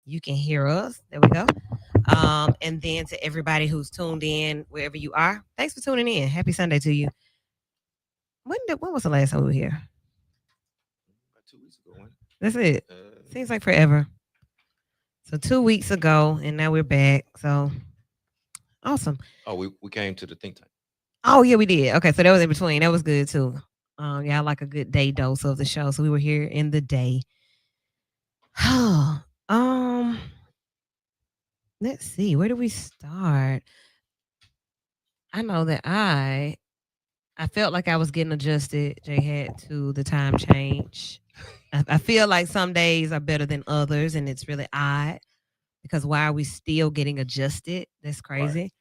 you can hear us. There we go. And then to everybody who's tuned in wherever you are, thanks for tuning in. Happy Sunday to you. When was the last time we were here? About 2 weeks ago, wasn't That's it. it? Seems like forever. So 2 weeks ago, and now we're back. So awesome. Oh, we came to the think tank. Oh yeah, we did. Okay, so that was in between. That was good too. Yeah, I like a good day dose of the show. So we were here in the day. um, let's see. Where do we start? I know that I felt like I was getting adjusted, J had to the time change. I feel like some days are better than others, and it's really odd because why are we still getting adjusted? That's Right. crazy.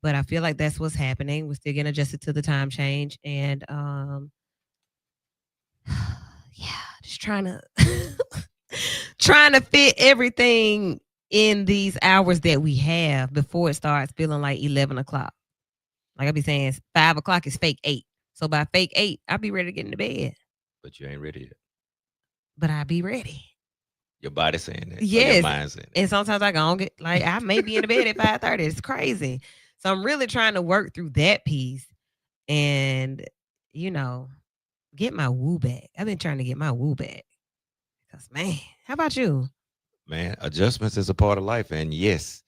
But I feel like that's what's happening. We're still getting adjusted to the time change, and yeah, just trying to trying to fit everything in these hours that we have before it starts feeling like 11 o'clock. Like I be saying, 5 o'clock is fake eight. So by fake eight, I'll be ready to get into bed. But you ain't ready yet. But I'll be ready. Your body saying that, or your Yes. mind saying And sometimes I go get like I may be in the bed at 5:30. It's crazy. So I'm really trying to work through that piece and you know, get my woo back. I've been trying to get my woo back. Cause man, how about you? man, adjustments is a part of life. And yes,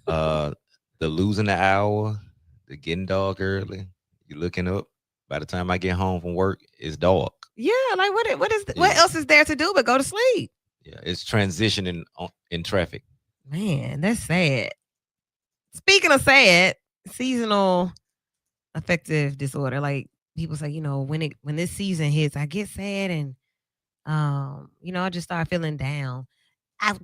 uh, the losing the hour, the getting dark early, you looking up. By the time I get home from work, it's dark. Yeah, like what Yeah, else is there to do but go to sleep? yeah, it's transitioning in traffic. Man, that's sad. Speaking of sad, seasonal affective disorder. Like people say, when this season hits, I get sad and I just start feeling down.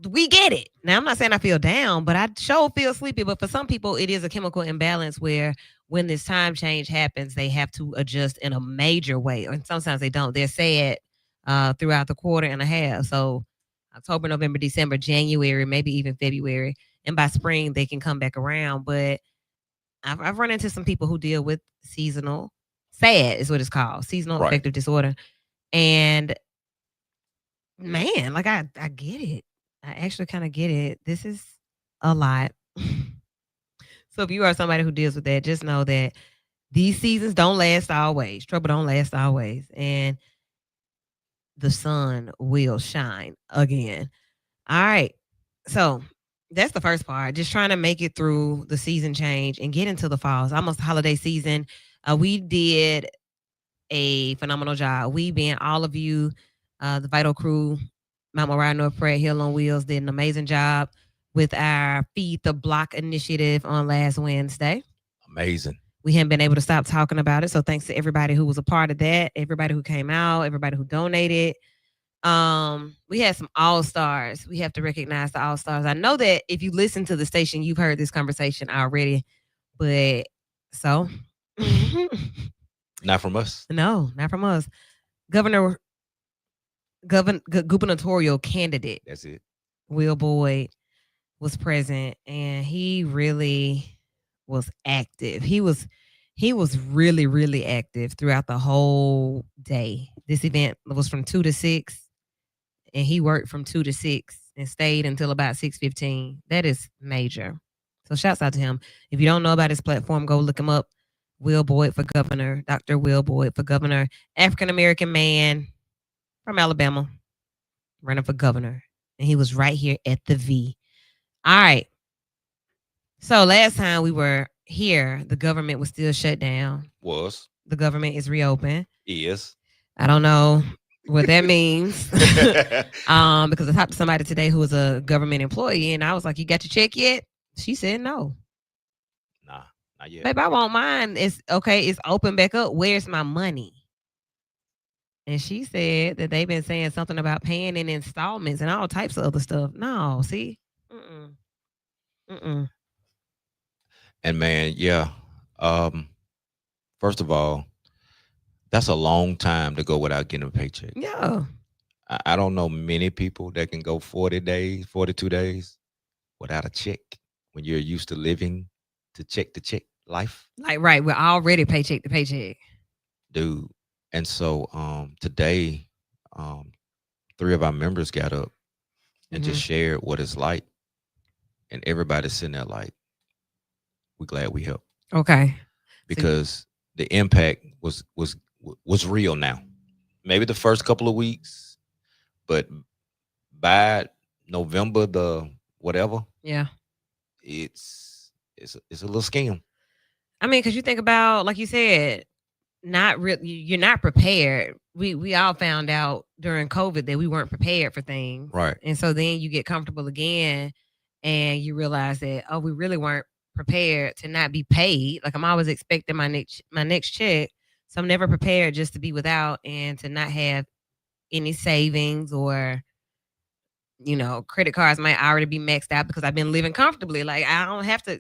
We get it. Now I'm not saying I feel down, but I sure feel sleepy. But for some people, it is a chemical imbalance where when this time change happens, they have to adjust in a major way. And sometimes they don't. They're sad throughout the quarter and a half. So October, November, December, January, maybe even February. And by spring, they can come back around. But I've run into some people who deal with seasonal, SAD is what it's called, seasonal Right. affective disorder. And man, like I get it. I actually kind of get it. This is a lot. So if you are somebody who deals with that, just know that these seasons don't last always. Trouble don't last always. And the sun will shine again. All right. So that's the first part. Just trying to make it through the season change and get into the fall. It's almost holiday season. We did a phenomenal job. We being all of you, the Vital Crew, Mount Moriah North Pratt Hill on Wheels did an amazing job with our Feed the Block initiative on last Wednesday. Amazing. We haven't been able to stop talking about it. So thanks to everybody who was a part of that, everybody who came out, everybody who donated. We had some all stars. We have to recognize the all stars. I know that if you listen to the station, you've heard this conversation already, but so Not from us. no, not from us. Governor gubernatorial candidate That's it. Will Boyd was present, and he really was active. He was really really active throughout the whole day. This event was from 2 to 6, and he worked from 2 to 6 and stayed until about 6:15. That is major. So shouts out to him. If you don't know about his platform, go look him up. Will Boyd for governor, Dr. Will Boyd for governor, African American man from Alabama, running for governor. And he was right here at the V. All right. So last time we were here, the government was still shut down. Was. The government is reopened. Is. I don't know what that means. Because I talked to somebody today who was a government employee, and I was like, "You got your check yet?" She said, "No." Nah, not yet. Babe, I want mine. It's okay. It's open back up. Where's my money? And she said that they've been saying something about paying in installments and all types of other stuff. No, see, mm-mm, mm-mm. And man, yeah. Um, First of all, that's a long time to go without getting a paycheck. Yeah, I don't know many people that can go 40 days, 42 days without a check when you're used to check life, like right. We're already paycheck to paycheck. dude. And so today, um, three of our members got up and just shared what it's like. And everybody's sitting there like, we're glad we helped Okay. So because the impact was real now. Maybe the first couple of weeks, but by November the whatever, yeah. it's a little scam. I mean, because you think about, like you said, not really, you're not prepared. We all found out during COVID that we weren't prepared for things, Right. and so then you get comfortable again, and you realize that, oh, we really weren't prepared to not be paid. Like, I'm always expecting my next check, so I'm never prepared just to be without and to not have any savings, or credit cards might already be maxed out because I've been living comfortably. Like, I don't have to,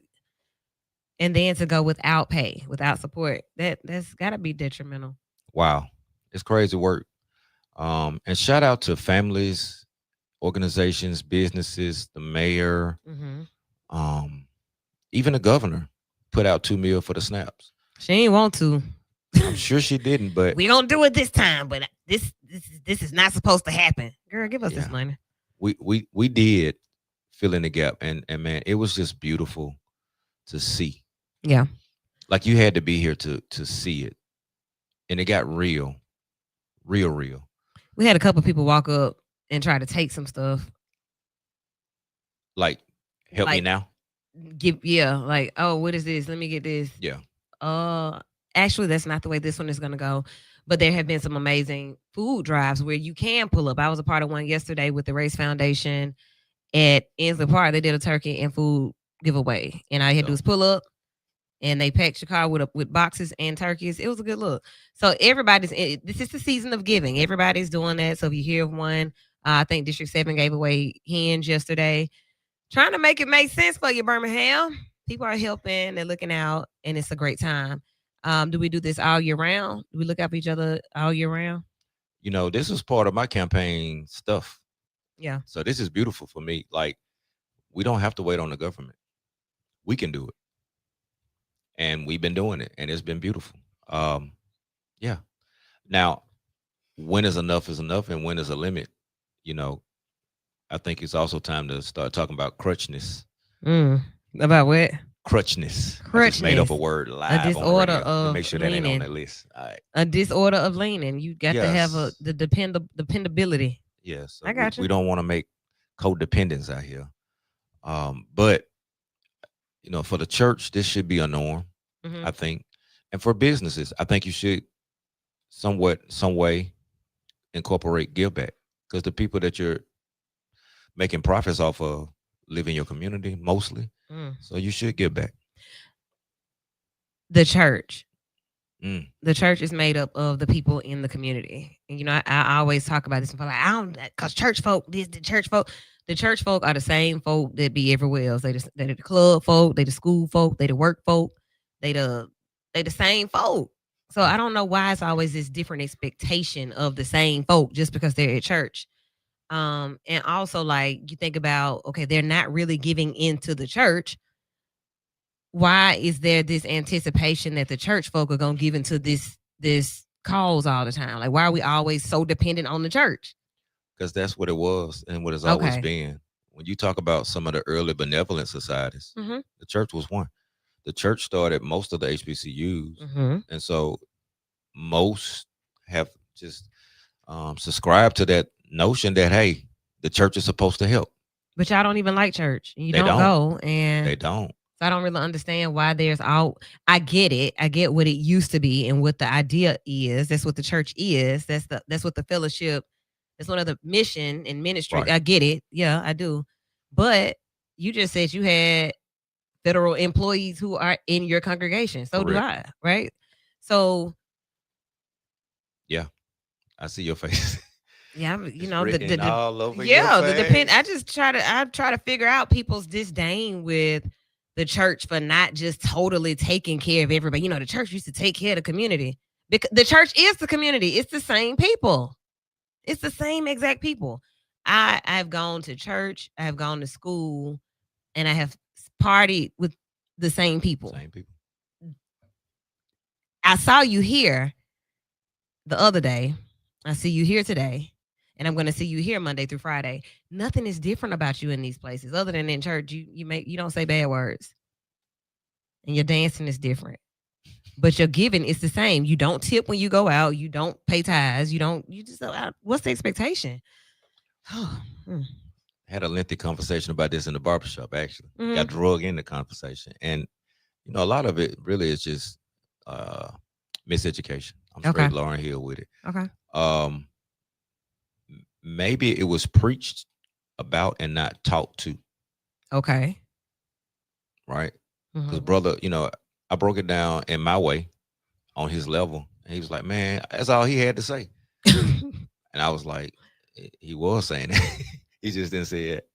and then to go without pay, without support, that's got to be detrimental. Wow. It's crazy work. And shout out to families, organizations, businesses, the mayor, Hmm. um, even the governor put out 2 mil for the snaps. She ain't want to. I'm sure she didn't, but We don't do it this time, but this is not supposed to happen. Girl, give us this yeah, money. we did fill in the gap, and man, it was just beautiful to see. Yeah. Like you had to be here to see it, and it got real, real, real. We had a couple people walk up and try to take some stuff. Like, help me Like, now. like, oh, what is this? Let me get this. Yeah, Uh Actually, that's not the way this one is gonna go. But there have been some amazing food drives where you can pull up. I was a part of one yesterday with the Race Foundation at Ensley Park. They did a turkey and food giveaway. And all you had to do so was pull up, and they packed your car with boxes and turkeys. It was a good look. So this is the season of giving. Everybody's doing that. So if you hear of one, I think District 7 gave away hens yesterday. Trying to make it make sense for you, Birmingham. People are helping, they're looking out, and it's a great time. Do we do this all year round? Do we look out for each other all year round? this was part of my campaign stuff. Yeah. So this is beautiful for me. Like, we don't have to wait on the government. We can do it, and we've been doing it, and it's been beautiful. Yeah. Now, when is enough, and when is a limit? You know, I think it's also time to start talking about crutchness. Mm. About what? Crutchness. I just made up a Crutchness. word A live on the disorder radio. Let me of make sure that ain't on that leaning. list. All right. A disorder of leaning. You got to have Yes. the dependability. Yeah. So I got we you. don't want to make codependents out here. But for the church, this should be a norm, Hmm. I think. And for businesses, I think you should some way incorporate give back, because the people that you're making profits off of live in your community mostly. Mm. So you should give back. The church. Mm. The church is made up of the people in the community. And I always talk about this and feel like, I don't, because church folk, the church folk are the same folk that be everywhere else. They the club folk, they the school folk, they the work folk, they the same folk. So I don't know why it's always this different expectation of the same folk just because they're at church. And also, like, you think about, okay, they're not really giving into the church. Why is there this anticipation that the church folk are gonna give into this cause all the time? Like, why are we always so dependent on the church? Because that's what it was and what it's always Okay. been. When you talk about some of the early benevolent societies, Mm-hmm. the church was one. The church started most of the HBCUs, Mm-hmm. and so most have just subscribed to that notion that, hey, the church is supposed to help. But y'all don't even like church. You They don't don't. go, and They don't. so I don't really understand why there's all. I get it. I get what it used to be and what the idea is. That's what the church is. That's what the fellowship. That's one of the mission and ministry. Right. I get it. Yeah, I do. But you just said you had federal employees who are in your congregation. So do Correct. I, right? So Yeah, I see your face. yeah, It's written all over your yeah, the depend. face. I try to figure out people's disdain with the church for not just totally taking care of everybody. The church used to take care of the community because the church is the community. It's the same people. It's the same exact people. I've gone to church, I have gone to school, and I have partied with the same people. Same people. I saw you here the other day. I see you here today. and I'm going to see you here Monday through Friday. Nothing is different about you in these places other than in church. You don't say bad words, and your dancing is different. But your giving is the same. You don't tip when you go out. You don't pay tithes. You don't. You just what's the expectation? Had a lengthy conversation about this in the barbershop. Actually, got Mhm. drug in the conversation, and a lot of it really is just uh, miseducation. I'm Okay. straight Lauren Hill with it. Okay. Um, Maybe it was preached about and not taught to, Okay. right? Because Mhm. brother, I broke it down in my way on his level, and he was like, "Man, that's all he had to say." And I was like, He was saying it. He just didn't say it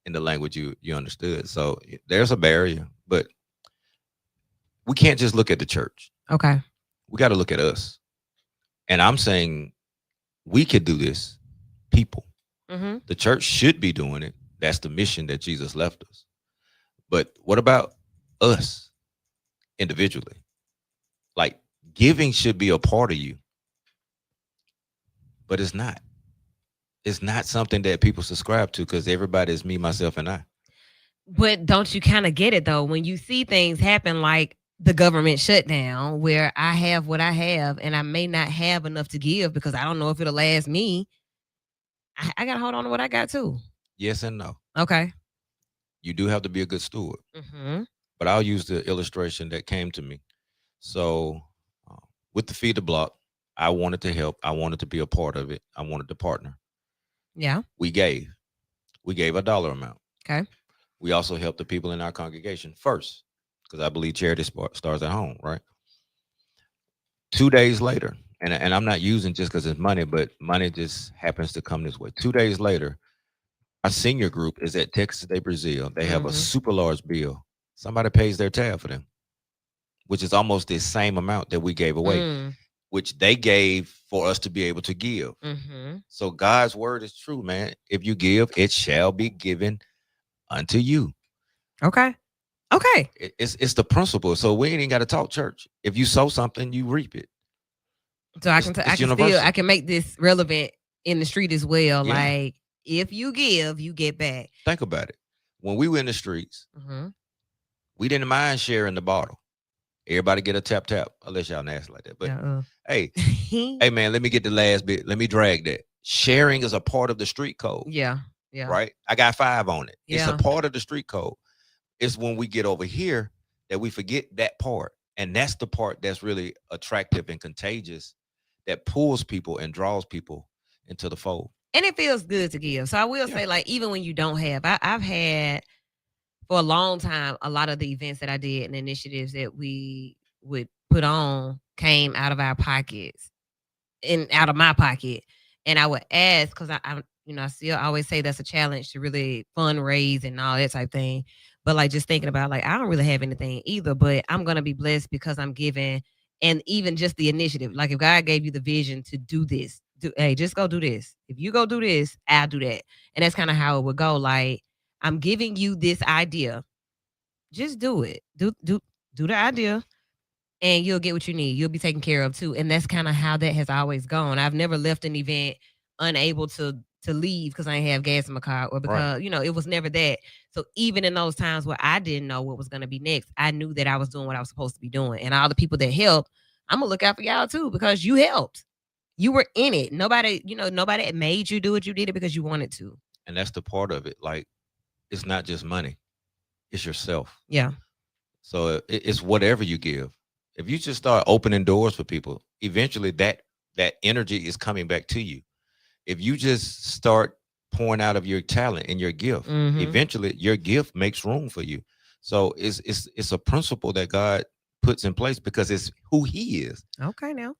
in the language you understood." So there's a barrier, but we can't just look at the church. Okay. We got to look at us. And I'm saying we could do this, people. Mhm. The church should be doing it. That's the mission that Jesus left us. But what about us individually? Like, giving should be a part of you, but it's not. It's not something that people subscribe to because everybody is me, myself, and I. But don't you kind of get it though when you see things happen like the government shutdown where I have what I have and I may not have enough to give because I don't know if it'll last me. I got to hold on to what I got too. Yes and no. Okay. You do have to be a good steward. Mhm. But I'll use the illustration that came to me. So, uh, with the Feed the Block, I wanted to help. I wanted to be a part of it. I wanted to partner. Yeah. We gave. We gave a dollar amount. Okay. We also helped the people in our congregation first, because I believe charity starts at home, right? 2 days later, and I'm not using just because it's money, but money just happens to come this way. 2 days later, our senior group is at Texas de Brazil. They have a Mhm. super large bill. Somebody pays their tab for them, which is almost the same amount that we gave away, Mm. which they gave for us to be able to give. Mhm. So God's word is true, man. If you give, it shall be given unto you. Okay. Okay. It's the principle. So we ain't even got to talk church. If you sow something, you reap it. So I It's can I it's can still I universal. can make this relevant in the street as well. Yeah. Like if you give, you get back. Think about it. When we were in the streets, Mhm. we didn't mind sharing the bottle. Everybody get a tap tap, unless y'all nasty like that. But Yeah. hey, hey man, let me get the last bit. Let me drag that. Sharing is a part of the street code, Yeah. Yeah. right? I got 5 on it. It's a Yeah. part of the street code. It's when we get over here that we forget that part. And that's the part that's really attractive and contagious, that pulls people and draws people into the fold. And it feels good to give. So I will Yeah. say, like, even when you don't have, I've had for a long time, a lot of the events that I did and initiatives that we would put on came out of our pockets and out of my pocket. And I would ask because I still always say that's a challenge to really fundraise and all that type thing. But like just thinking about like I don't really have anything either, but I'm gonna be blessed because I'm giving, and even just the initiative. Like if God gave you the vision to do this, hey, just go do this. If you go do this, I'll do that. And that's kind of how it would go. Like I'm giving you this idea, just do it. Do the idea and you'll get what you need. You'll be taken care of too. And that's kind of how that has always gone. I've never left an event unable to leave because I didn't have gas in my car or Right. because, it was never that. So even in those times where I didn't know what was going to be next, I knew that I was doing what I was supposed to be doing. And all the people that helped, I'm gonna look out for y'all too because you helped. You were in it. Nobody made you do it. You did it because you wanted to. And that's the part of it. Like, it's not just money, it's yourself. Yeah. So it's whatever you give. If you just start opening doors for people, eventually that energy is coming back to you. If you just start pouring out of your talent and your gift, Mm-hmm. eventually your gift makes room for you. So it's a principle that God puts in place because it's who He is. Okay now.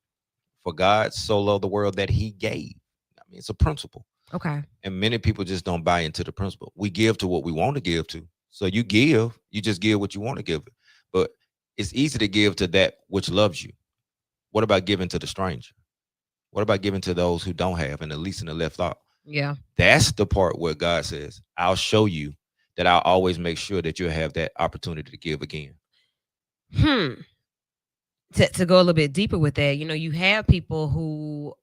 For God so loved the world that He gave. I mean, it's a principle. Okay. And many people just don't buy into the principle. We give to what we want to give to. So you just give what you want to give. But it's easy to give to that which loves you. What about giving to the stranger? What about giving to those who don't have and the least and the left out? Yeah. That's the part where God says, I'll show you that I'll always make sure that you'll have that opportunity to give again. Hmm. To go a little bit deeper with that, you have people who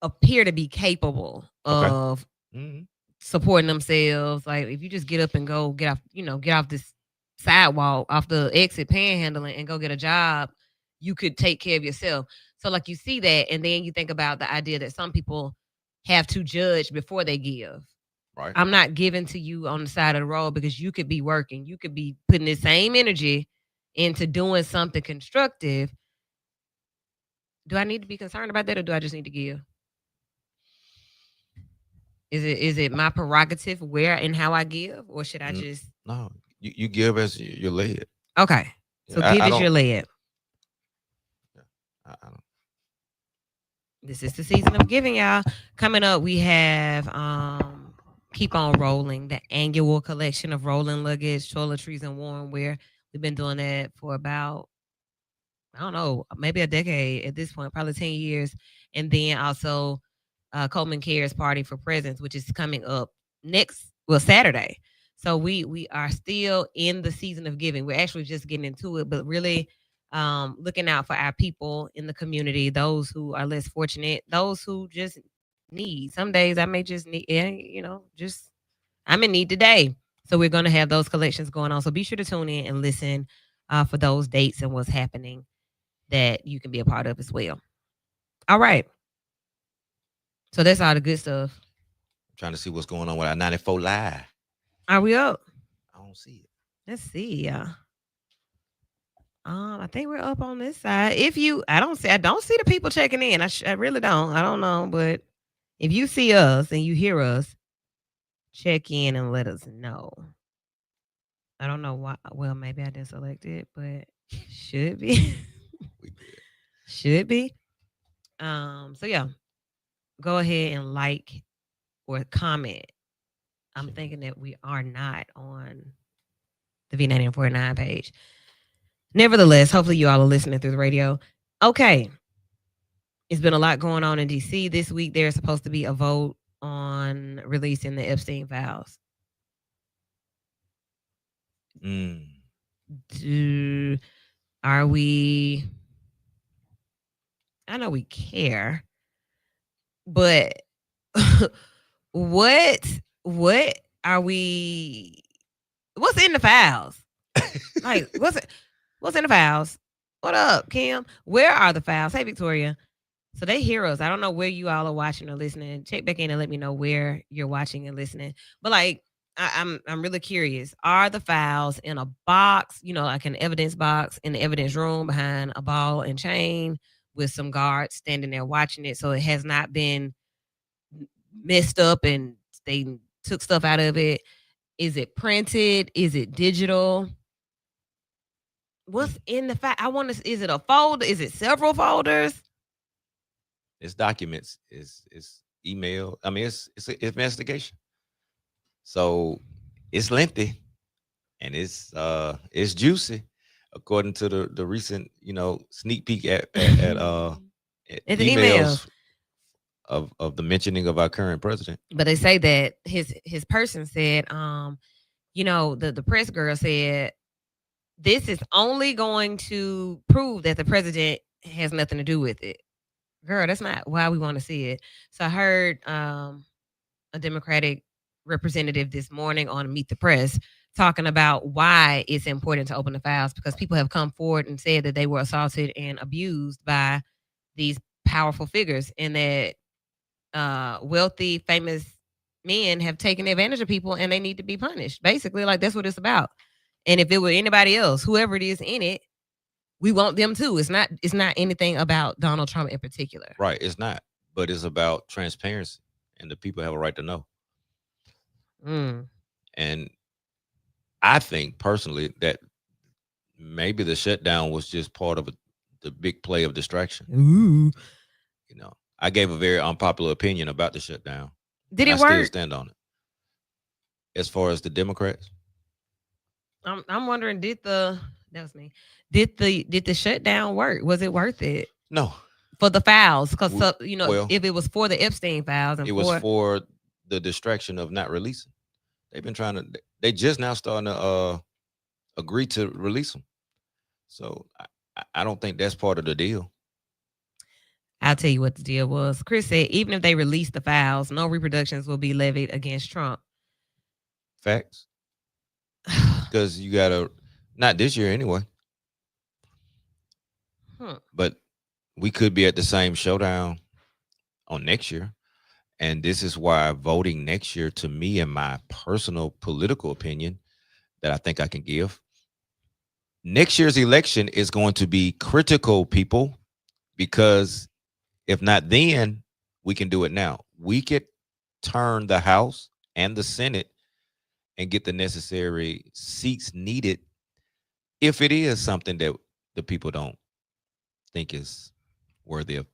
appear to be capable Okay. of Mhm. supporting themselves. Like if you just get up and go get off this sidewalk, off the exit panhandling and go get a job, you could take care of yourself. So like you see that and then you think about the idea that some people have to judge before they give. Right. I'm not giving to you on the side of the road because you could be working. You could be putting the same energy into doing something constructive. Do I need to be concerned about that or do I just need to give? Is it my prerogative where and how I give, or should I N- just No, you give as you're led. okay? So Yeah, give I as don't. you're led. Yeah, I don't. This is the season of giving, y'all. Coming up, we have Keep On Rolling, the annual collection of rolling luggage, toiletries, and warm wear. We've been doing that for about I don't know, maybe a decade at this point, probably 10 years. And then also Coleman Cares Party for Presents, which is coming up Saturday. So we are still in the season of giving. We're actually just getting into it, but really looking out for our people in the community, those who are less fortunate, those who just need. Some days I may just need, just I'm in need today. So we're going to have those collections going on. So be sure to tune in and listen for those dates and what's happening that you can be a part of as well. All right. So that's all the good stuff. I'm trying to see what's going on with our 94 live. Are we up? I don't see it. Let's see. I think we're up on this side. If you, I don't see the people checking in. I really don't. I don't know, but if you see us and you hear us, check in and let us know. I don't know why. Well, maybe I didn't select it, but should be. We good. Should be. So yeah, go ahead and like or comment. I'm thinking that we are not on the V9049 page. Nevertheless, hopefully you all are listening through the radio. Okay. It's been a lot going on in DC this week. There's supposed to be a vote on releasing the Epstein files. Mm. Are we I know we care, but what are we what's in the files? Like what's in the files? What up, Kim? Where are the files? Hey Victoria. So they hear us. I don't know where you all are watching or listening. Check back in and let me know where you're watching and listening. But like I'm really curious. Are the files in a box, like an evidence box in the evidence room behind a ball and chain with some guards standing there watching it? So it has not been messed up and they took stuff out of it. Is it printed? Is it digital? What's in the file? Is it a folder? Is it several folders? It's documents. It's email. I mean, it's an investigation. So it's lengthy and it's juicy, according to the recent sneak peek at It's emails. emails of the mentioning of our current president. But they say that his person said, the press girl said this is only going to prove that the president has nothing to do with it. Girl, that's not why we want to see it. So I heard a Democratic representative this morning on Meet the Press talking about why it's important to open the files because people have come forward and said that they were assaulted and abused by these powerful figures and that wealthy, famous men have taken advantage of people and they need to be punished. Basically, like that's what it's about. And if it were anybody else, whoever it is in it, we want them too. It's not anything about Donald Trump in particular. Right. It's not, but it's about transparency, and the people have a right to know. Mm. And I think personally that maybe the shutdown was just part of the big play of distraction. Ooh. I gave a very unpopular opinion about the shutdown. Did and it I still work? stand on it. As far as the Democrats, I'm wondering that was me. Did the shutdown work? Was it worth it no. for the files? Because Well, if it was for the Epstein files and it was for the distraction of not releasing. They've been trying to. They just now starting to agree to release them. So I don't think that's part of the deal. I'll tell you what the deal was. Chris said even if they release the files, no reproductions will be levied against Trump. Facts. Because you gotta, not this year anyway, but we could be at the same showdown on next year. And this is why voting next year, to me, in my personal political opinion, that I think I can give, next year's election is going to be critical, people, because if not then, we can do it now. We could turn the House and the Senate and get the necessary seats needed if it is something that the people don't think is worthy of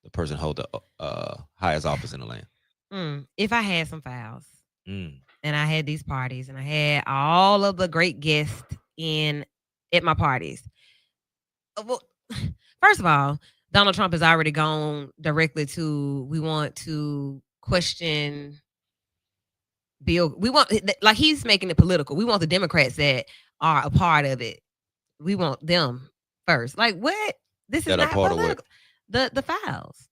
the person hold the highest office in the land. If I had some files Mm. and I had these parties and I had all of the great guests in at my parties. Well, first of all, Donald Trump has already gone directly to we want to question Bill. We want like he's making it political. We want the Democrats that are a part of it. We want them first. Like what? This is That are not part of political. what? The files.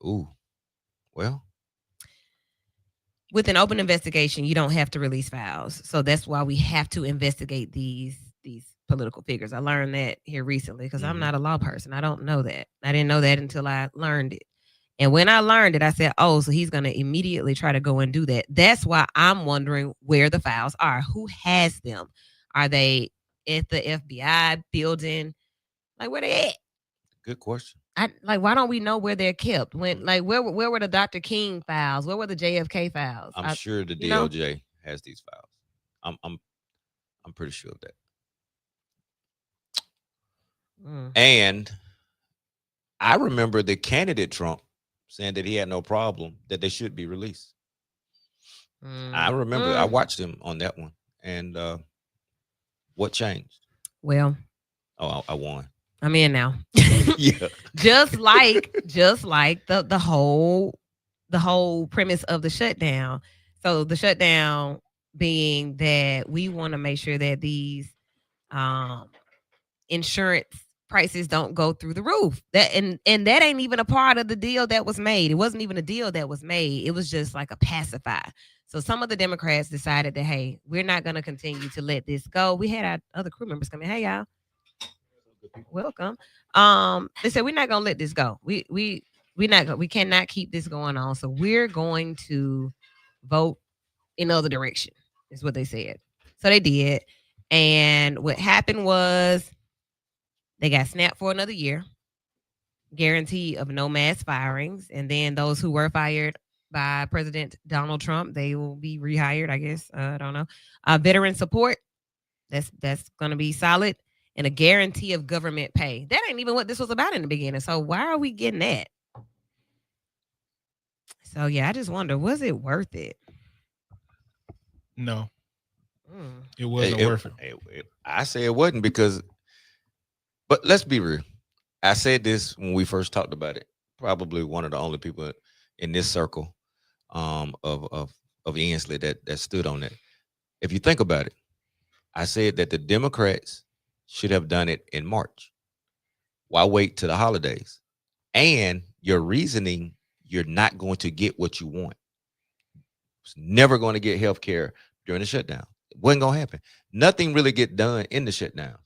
Ooh. Well, with an open investigation, you don't have to release files. So that's why we have to investigate these political figures. I learned that here recently because I'm not a law person. I don't know that. I didn't know that until I learned it. And when I learned it, I said, oh, so he's going to immediately try to go and do that. That's why I'm wondering where the files are. Who has them? Are they at the FBI building? Like, where they at? Good question. Why don't we know where they're kept? When, like, where were the Dr. King files? Where were the JFK files? I'm sure the DOJ has these files. I'm pretty sure of that. And I remember the candidate Trump saying that he had no problem, that they should be released. I remember I watched him on that one. And what changed? Well, I won. I'm in now. Yeah. just like the whole premise of the shutdown. So the shutdown being that we want to make sure that these insurance prices don't go through the roof. That and that ain't even a part of the deal that was made. It wasn't even a deal that was made. It was just like a pacifier. So some of the Democrats decided that, hey, we're not going to continue to let this go. We had our other crew members come in. Hey, y'all. Welcome. They said we're not gonna let this go. We cannot keep this going on. So we're going to vote in other direction, is what they said. So they did. And what happened was they got snapped for another year, guarantee of no mass firings, and then those who were fired by President Donald Trump, they will be rehired, I guess. I don't know. Veteran support, that's gonna be solid. And a guarantee of government pay. That ain't even what this was about in the beginning. So why are we getting that? So yeah, I just wonder, was it worth it? No. It wasn't worth it. I say it wasn't because, but let's be real. I said this when we first talked about it. Probably one of the only people in this circle of Ensley that stood on that. If you think about it, I said that the Democrats should have done it in March. Why wait to the holidays? And your reasoning, you're not going to get what you want. It's never going to get health care during the shutdown. It wasn't going to happen. Nothing really get done in the shutdown.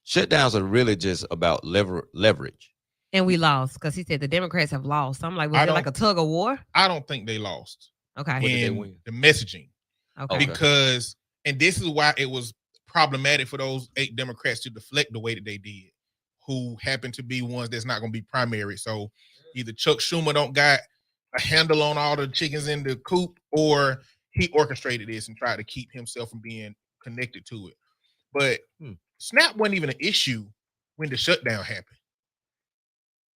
Shutdowns are really just about leverage. And we lost because he said the Democrats have lost. So I'm like, was it like a tug of war? I don't think they lost. Okay. What did they win? The messaging. Okay. Because, and this is why it was problematic for those 8 Democrats to deflect the way that they did, who happen to be ones that's not going to be primary. So either Chuck Schumer don't got a handle on all the chickens in the coop, or he orchestrated this and tried to keep himself from being connected to it. But SNAP wasn't even an issue when the shutdown happened.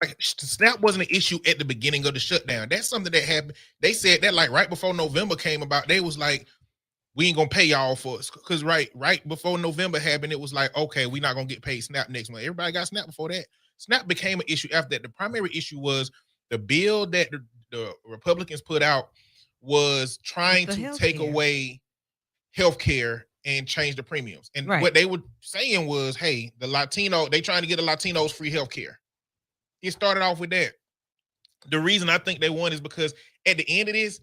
Like, SNAP wasn't an issue at the beginning of the shutdown. That's something that happened. They said that like right before November came about. They was like, we ain't gonna pay y'all for it. Because right before November happened, it was like, okay, we're not gonna get paid SNAP next month. Everybody got SNAP before that. SNAP became an issue after that. The primary issue was the bill that the Republicans put out was trying to take away health care and change the premiums. And what they were saying was, hey, the Latino, they trying to get the Latinos free health care. It started off with that. The reason I think they won is because at the end of this,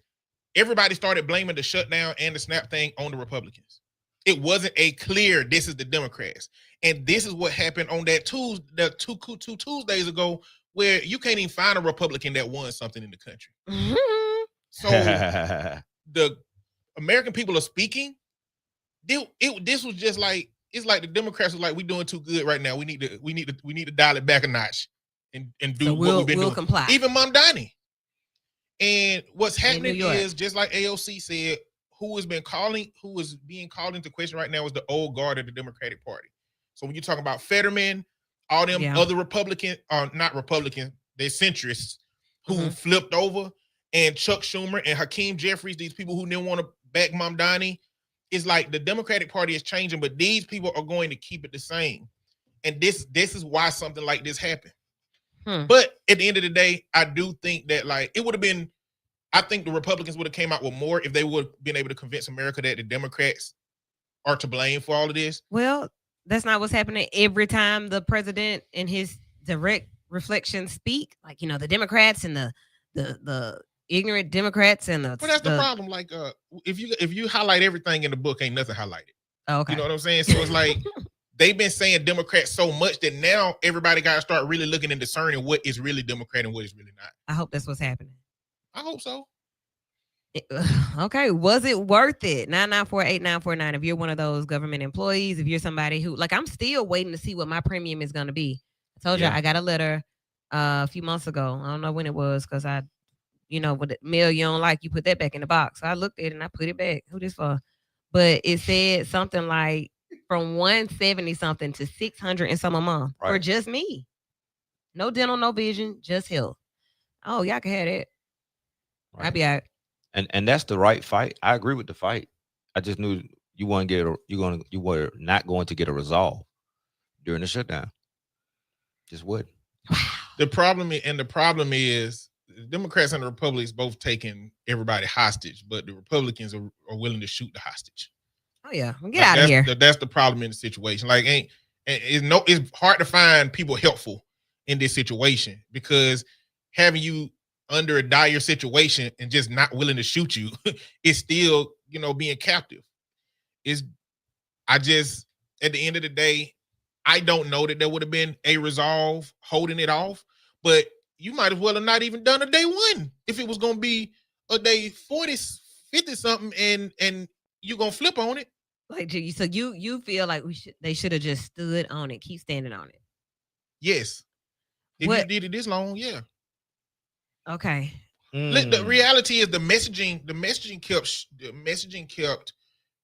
everybody started blaming the shutdown and the snap thing on the Republicans. It wasn't a clear this is the Democrats. And this is what happened on that two Tuesdays ago, where you can't even find a Republican that won something in the country. So the American people are speaking. This was just like, it's like the Democrats was like, we doing too good right now. We need to dial it back a notch and do So what we've been doing. Comply. Even Mamdani. And what's happening is, just like AOC said, who is being called into question right now is the old guard of the Democratic Party. So when you talk about Fetterman, all them other Republicans, not Republicans, they're centrists who flipped over, and Chuck Schumer and Hakeem Jeffries, these people who didn't want to back Mamdani, it's like the Democratic Party is changing, but these people are going to keep it the same. And this is why something like this happened. But at the end of the day, I do think that, like, it would have been, I think the Republicans would have came out with more if they would have been able to convince America that the Democrats are to blame for all of this. Well, that's not what's happening every time the president in his direct reflections speak. Like, you know, the Democrats and the ignorant Democrats and the. Well, that's the problem. Like, if you highlight everything in the book, ain't nothing highlighted. Okay. You know what I'm saying? So it's like they've been saying Democrats so much that now everybody got to start really looking and discerning what is really Democrat and what is really not. I hope that's what's happening. I hope so. Okay. Was it worth it? 994-8949. If you're one of those government employees, if you're somebody who, like, I'm still waiting to see what my premium is going to be. I told you I got a letter a few months ago. I don't know when it was, because I, you know, with the mail you don't like, you put that back in the box. So I looked at it and I put it back. Who this for? But it said something like from 170 something to 600 and some a month for just me. No dental, no vision, just health. Oh, y'all can have that. Right. I'll be out. And that's the right fight. I agree with the fight. I just knew you were not going to get a resolve during the shutdown. Just would. The problem is the Democrats and the Republicans both taking everybody hostage, but the Republicans are willing to shoot the hostage. Oh yeah, get out of here. That's the problem in the situation. Like, it's hard to find people helpful in this situation, because having you under a dire situation and just not willing to shoot you is still, you know, being captive. At the end of the day, I don't know that there would have been a resolve holding it off, but you might as well have not even done a day one if it was going to be a day 40, 50 something and you're going to flip on it. Like, so you feel like they should have just stood on it, keep standing on it. Yes. If you did it this long, yeah. Okay. The reality is the messaging kept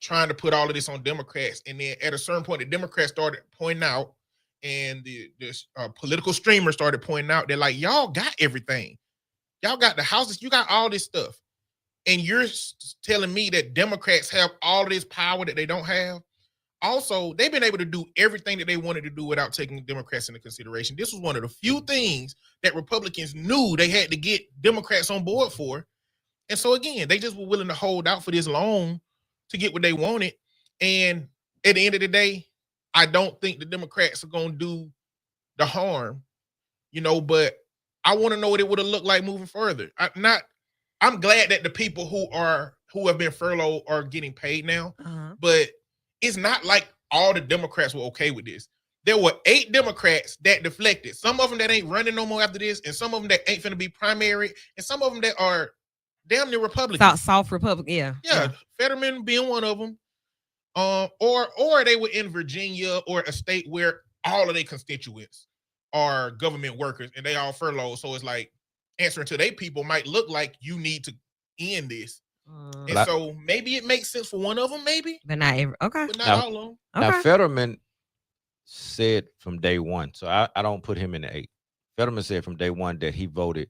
trying to put all of this on Democrats, and then at a certain point, the Democrats started pointing out, and the political streamers started pointing out, they're like, y'all got everything, y'all got the houses, you got all this stuff, and you're telling me that Democrats have all of this power that they don't have. Also, they've been able to do everything that they wanted to do without taking Democrats into consideration. This was one of the few things that Republicans knew they had to get Democrats on board for. And so, again, they just were willing to hold out for this long to get what they wanted. And at the end of the day, I don't think the Democrats are going to do the harm, you know, but I want to know what it would have looked like moving further. I'm glad that the people who have been furloughed are getting paid now, but it's not like all the Democrats were okay with this. There were 8 Democrats that deflected. Some of them that ain't running no more after this, and some of them that ain't finna be primary, and some of them that are damn near Republicans. Soft Republican, yeah. Fetterman being one of them. Or they were in Virginia or a state where all of their constituents are government workers and they all furloughed. So it's like answering to their people might look like you need to end this. And so maybe it makes sense for one of them, maybe. But not every, okay. But not all of them. Okay. Now, Fetterman said from day one, so I don't put him in the 8. Fetterman said from day one that he voted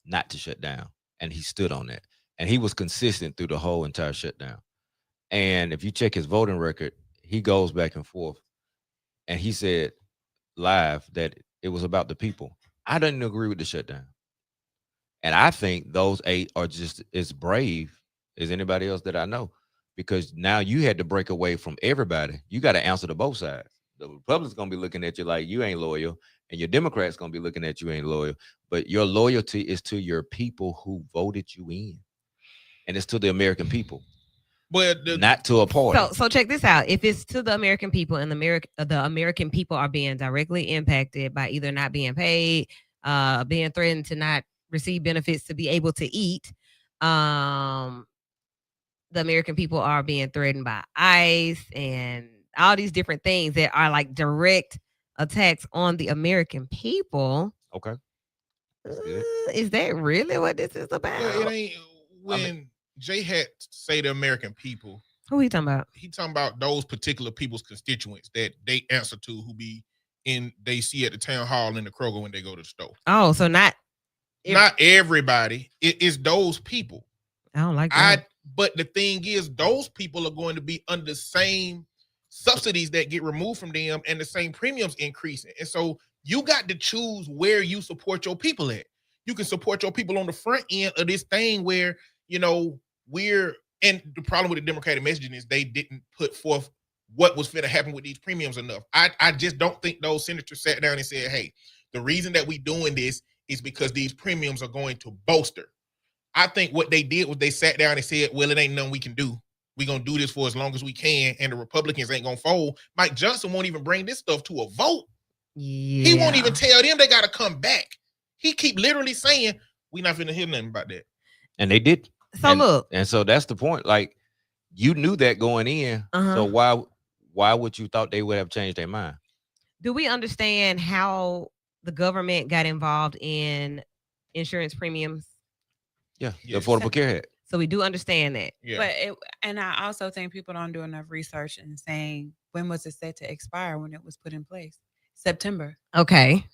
not to shut down, and he stood on that. And he was consistent through the whole entire shutdown. And if you check his voting record, he goes back and forth. And he said live that it was about the people. I didn't agree with the shutdown. And I think those 8 are just as brave as anybody else that I know, because now you had to break away from everybody. You got to answer to both sides. The Republicans going to be looking at you like you ain't loyal, and your Democrats gonna be looking at you ain't loyal. But your loyalty is to your people who voted you in, and it's to the American people, But not to a party. So check this out. If it's to the American people and the American people are being directly impacted by either not being paid, being threatened to not receive benefits to be able to eat, the American people are being threatened by ICE and all these different things that are like direct attacks on the American people. Okay. That's good. Is that really what this is yeah, it about? ain't when Jay had say the American people. Who are you talking about? He talking about those particular people's constituents that they answer to, who be they see at the town hall in the Kroger when they go to the store. Oh, so not everybody. It is those people. I don't like that. But the thing is, those people are going to be under the same subsidies that get removed from them and the same premiums increasing. And so you got to choose where you support your people at. You can support your people on the front end of this thing where, and the problem with the Democratic messaging is they didn't put forth what was going to happen with these premiums enough. I just don't think those senators sat down and said, hey, the reason that we doing this is because these premiums are going to bolster. I think what they did was they sat down and said, well, it ain't nothing we can do. We're going to do this for as long as we can, and the Republicans ain't going to fold. Mike Johnson won't even bring this stuff to a vote. Yeah. He won't even tell them they got to come back. He keep literally saying, we not finna hear nothing about that. And they did. So look. And so that's the point. Like, you knew that going in. So why would you thought they would have changed their mind? Do we understand how the government got involved in insurance premiums? Yeah, the Affordable Care Act. So we do understand that. Yeah. But and I also think people don't do enough research in saying when was it set to expire when it was put in place? September. Okay.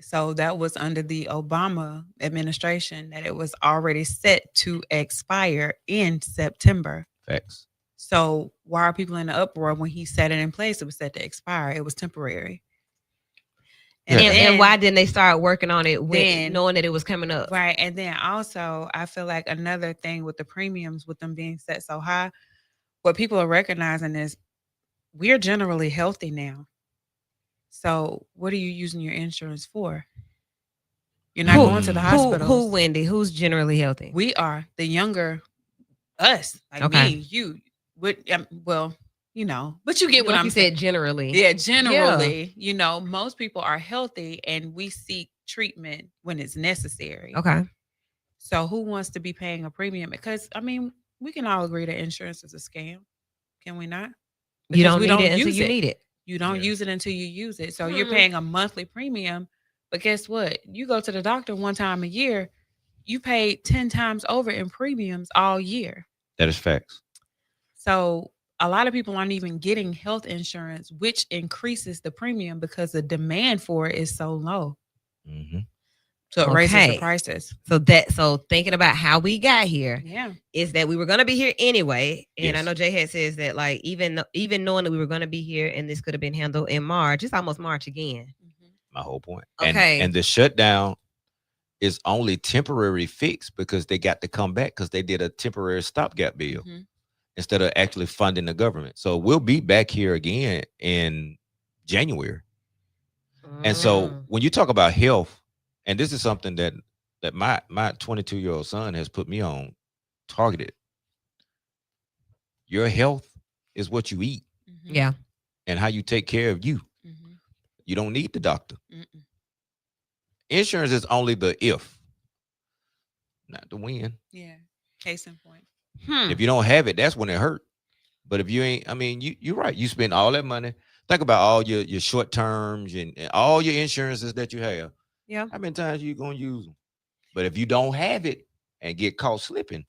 So that was under the Obama administration that it was already set to expire in September. Facts. So why are people in the uproar when he set it in place? It was set to expire. It was temporary. And why didn't they start working on it knowing that it was coming up? Right. And then also, I feel like another thing with the premiums, with them being set so high, what people are recognizing is we're generally healthy now. So what are you using your insurance for? You're not going to the hospital. Who, Wendy? Who's generally healthy? We are. The younger us. Like me, you. Well, but you get what I'm saying. You said generally. Yeah, generally, most people are healthy and we seek treatment when it's necessary. Okay. So who wants to be paying a premium? Because, we can all agree that insurance is a scam. Can we not? Because you don't need it until you need it. You don't use it until you use it. So you're paying a monthly premium. But guess what? You go to the doctor one time a year, you paid 10 times over in premiums all year. That is facts. So a lot of people aren't even getting health insurance, which increases the premium because the demand for it is so low. Mm-hmm. So it raises the prices. So thinking about how we got here, is that we were going to be here anyway. And I know Jay had says that like even knowing that we were going to be here and this could have been handled in March, it's almost March again. My whole point. Okay. And the shutdown is only temporary fix because they got to come back because they did a temporary stopgap bill instead of actually funding the government. So we'll be back here again in January. And so when you talk about health, and this is something that my 22-year-old son has put me on targeted. Your health is what you eat. Yeah. And how you take care of you. You don't need the doctor. Insurance is only the if, not the when. Yeah. Case in point. If you don't have it, that's when it hurt. But if you ain't, you're right. You spend all that money. Think about all your short terms and all your insurances that you have. Yeah. How many times are you going to use them? But if you don't have it and get caught slipping,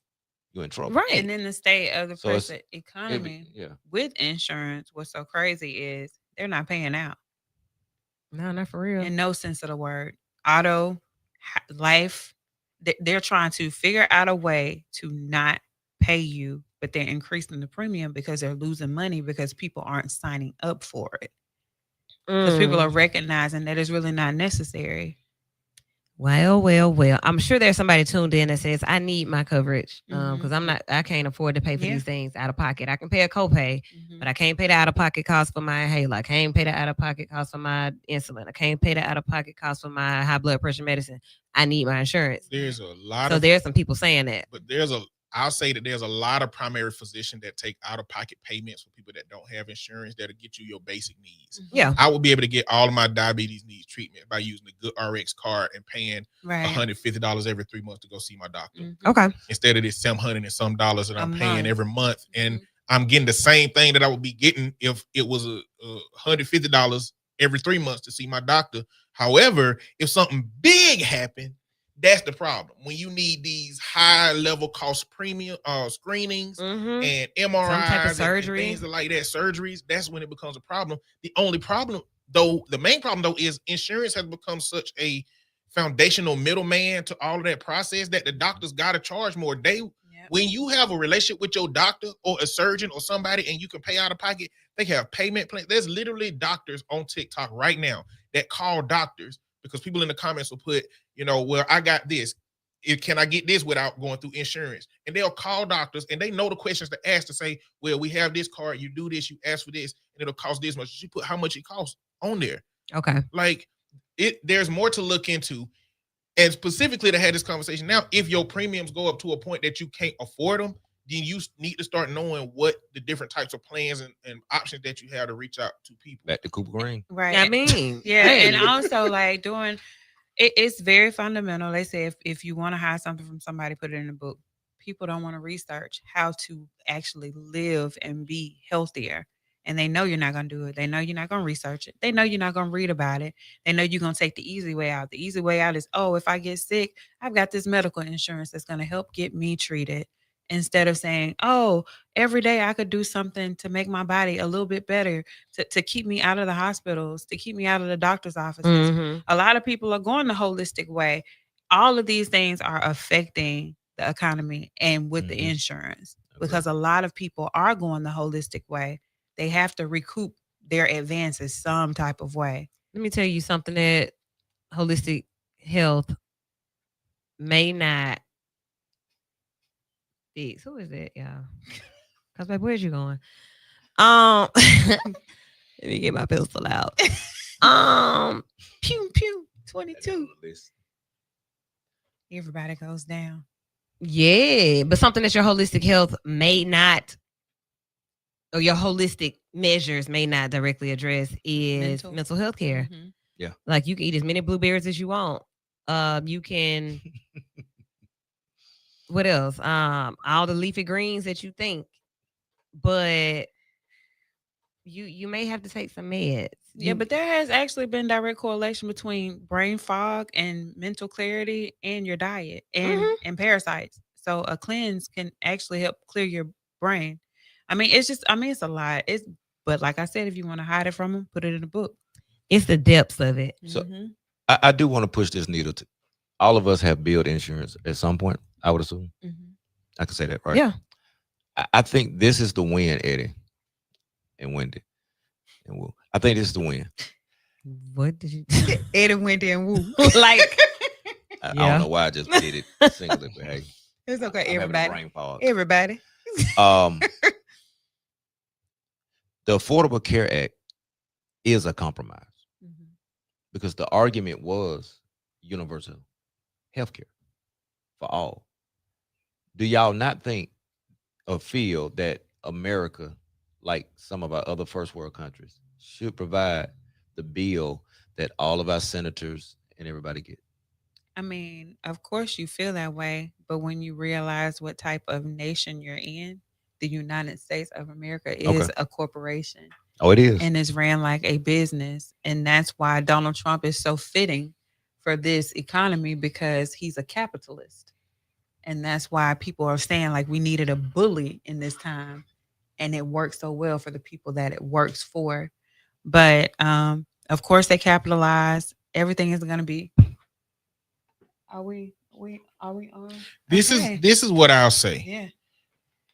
you're in trouble. Right. And in the state of the present economy with insurance, what's so crazy is they're not paying out. No, not for real. In no sense of the word. Auto, life, they're trying to figure out a way to not pay you, but they're increasing the premium because they're losing money because people aren't signing up for it. Because people are recognizing that it's really not necessary. Well. I'm sure there's somebody tuned in that says I need my coverage because Mhm. I can't afford to pay for Yeah. these things out of pocket. I can pay a copay, Mhm. but I can't pay the out of pocket cost for my Halo. I can't pay the out of pocket cost for my insulin. I can't pay the out of pocket cost for my high blood pressure medicine. I need my insurance. There's a lot So of, there's some people saying that. but I'll say that there's a lot of primary physicians that take out of pocket payments for people that don't have insurance that'll get you your basic needs. Yeah. I would be able to get all of my diabetes needs treatment by using the Good RX card and paying Right. $150 every 3 months to go see my doctor, Mhm. Okay. instead of this $700 and some dollars that A I'm paying month. every month. And Mhm. I'm getting the same thing that I would be getting if it was a $150 every 3 months to see my doctor. However, if something big happened, that's the problem. When you need these high level cost premium screenings Mhm. and Some type of MRIs and surgery. things like that, surgeries, that's when it becomes a problem. The only problem, though, the main problem though, is insurance has become such a foundational middleman to all of that process that the doctors got to charge more. Yep. When you have a relationship with your doctor or a surgeon or somebody and you can pay out of pocket, they have payment plans. There's literally doctors on TikTok right now that call doctors because people in the comments will put, well, I got this. Can I get this without going through insurance? And they'll call doctors and they know the questions to ask to say, well, we have this card, you do this, you ask for this, and it'll cost this much. You put how much it costs on there. Okay. Like there's more to look into. And specifically to have this conversation now, if your premiums go up to a point that you can't afford them, then you need to start knowing what the different types of plans and options that you have to reach out to people. Back to Cooper Green. Right. I mean, Yeah, hey. and also like doing it's very fundamental. They say if you want to hide something from somebody, put it in a book. People don't want to research how to actually live and be healthier. And they know you're not going to do it. They know you're not going to research it. They know you're not going to read about it. They know you're going to take the easy way out. The easy way out is, oh, if I get sick, I've got this medical insurance that's going to help get me treated. Instead of saying, oh, every day I could do something to make my body a little bit better, to keep me out of the hospitals, to keep me out of the doctor's offices. Mhm. A lot of people are going the holistic way. All of these things are affecting the economy and with the Mhm. insurance Okay. because a lot of people are going the holistic way. They have to recoup their advances some type of way. Let me tell you something that holistic health may not fix. Who is it, y'all? Cause like, where's you going? Let me get my pistol out. Pew pew 22. Everybody goes down. Yeah, but something that your holistic health may not, or your holistic measures may not directly address is mental health care. Mhm. Like you can eat as many blueberries as you want. You can what else? All the leafy greens that you think, but you may have to take some meds. Yeah, but there has actually been direct correlation between brain fog and mental clarity and your diet and parasites. So a cleanse can actually help clear your brain. I mean, it's a lot. But like I said, if you want to hide it from them, put it in a book. It's the depths of it. So Mhm. I do want to push this needle. All of us have built insurance at some point, I would assume. Mhm. I can say that, right? Yeah. I think this is the win, Eddie and Wendy. And Woo. I think this is the win. What did you Eddie, Wendy, and Woo. like? I Yeah. don't know why I just did it singly, but hey, It's okay, I'm having a everybody. brain fog. Everybody. The Affordable Care Act is a compromise Mhm. because the argument was universal health care for all. Do y'all not think or feel that America, like some of our other first world countries, should provide the bill that all of our senators and everybody get? I mean, of course you feel that way, but when you realize what type of nation you're in, the United States of America is a corporation Oh, it is. and is ran like a business. And that's why Donald Trump is so fitting for this economy because he's a capitalist. And that's why people are saying like we needed a bully in this time. And it works so well for the people that it works for. But of course they capitalize. Everything is gonna be. Are we on? This Okay. is what I'll say. Yeah.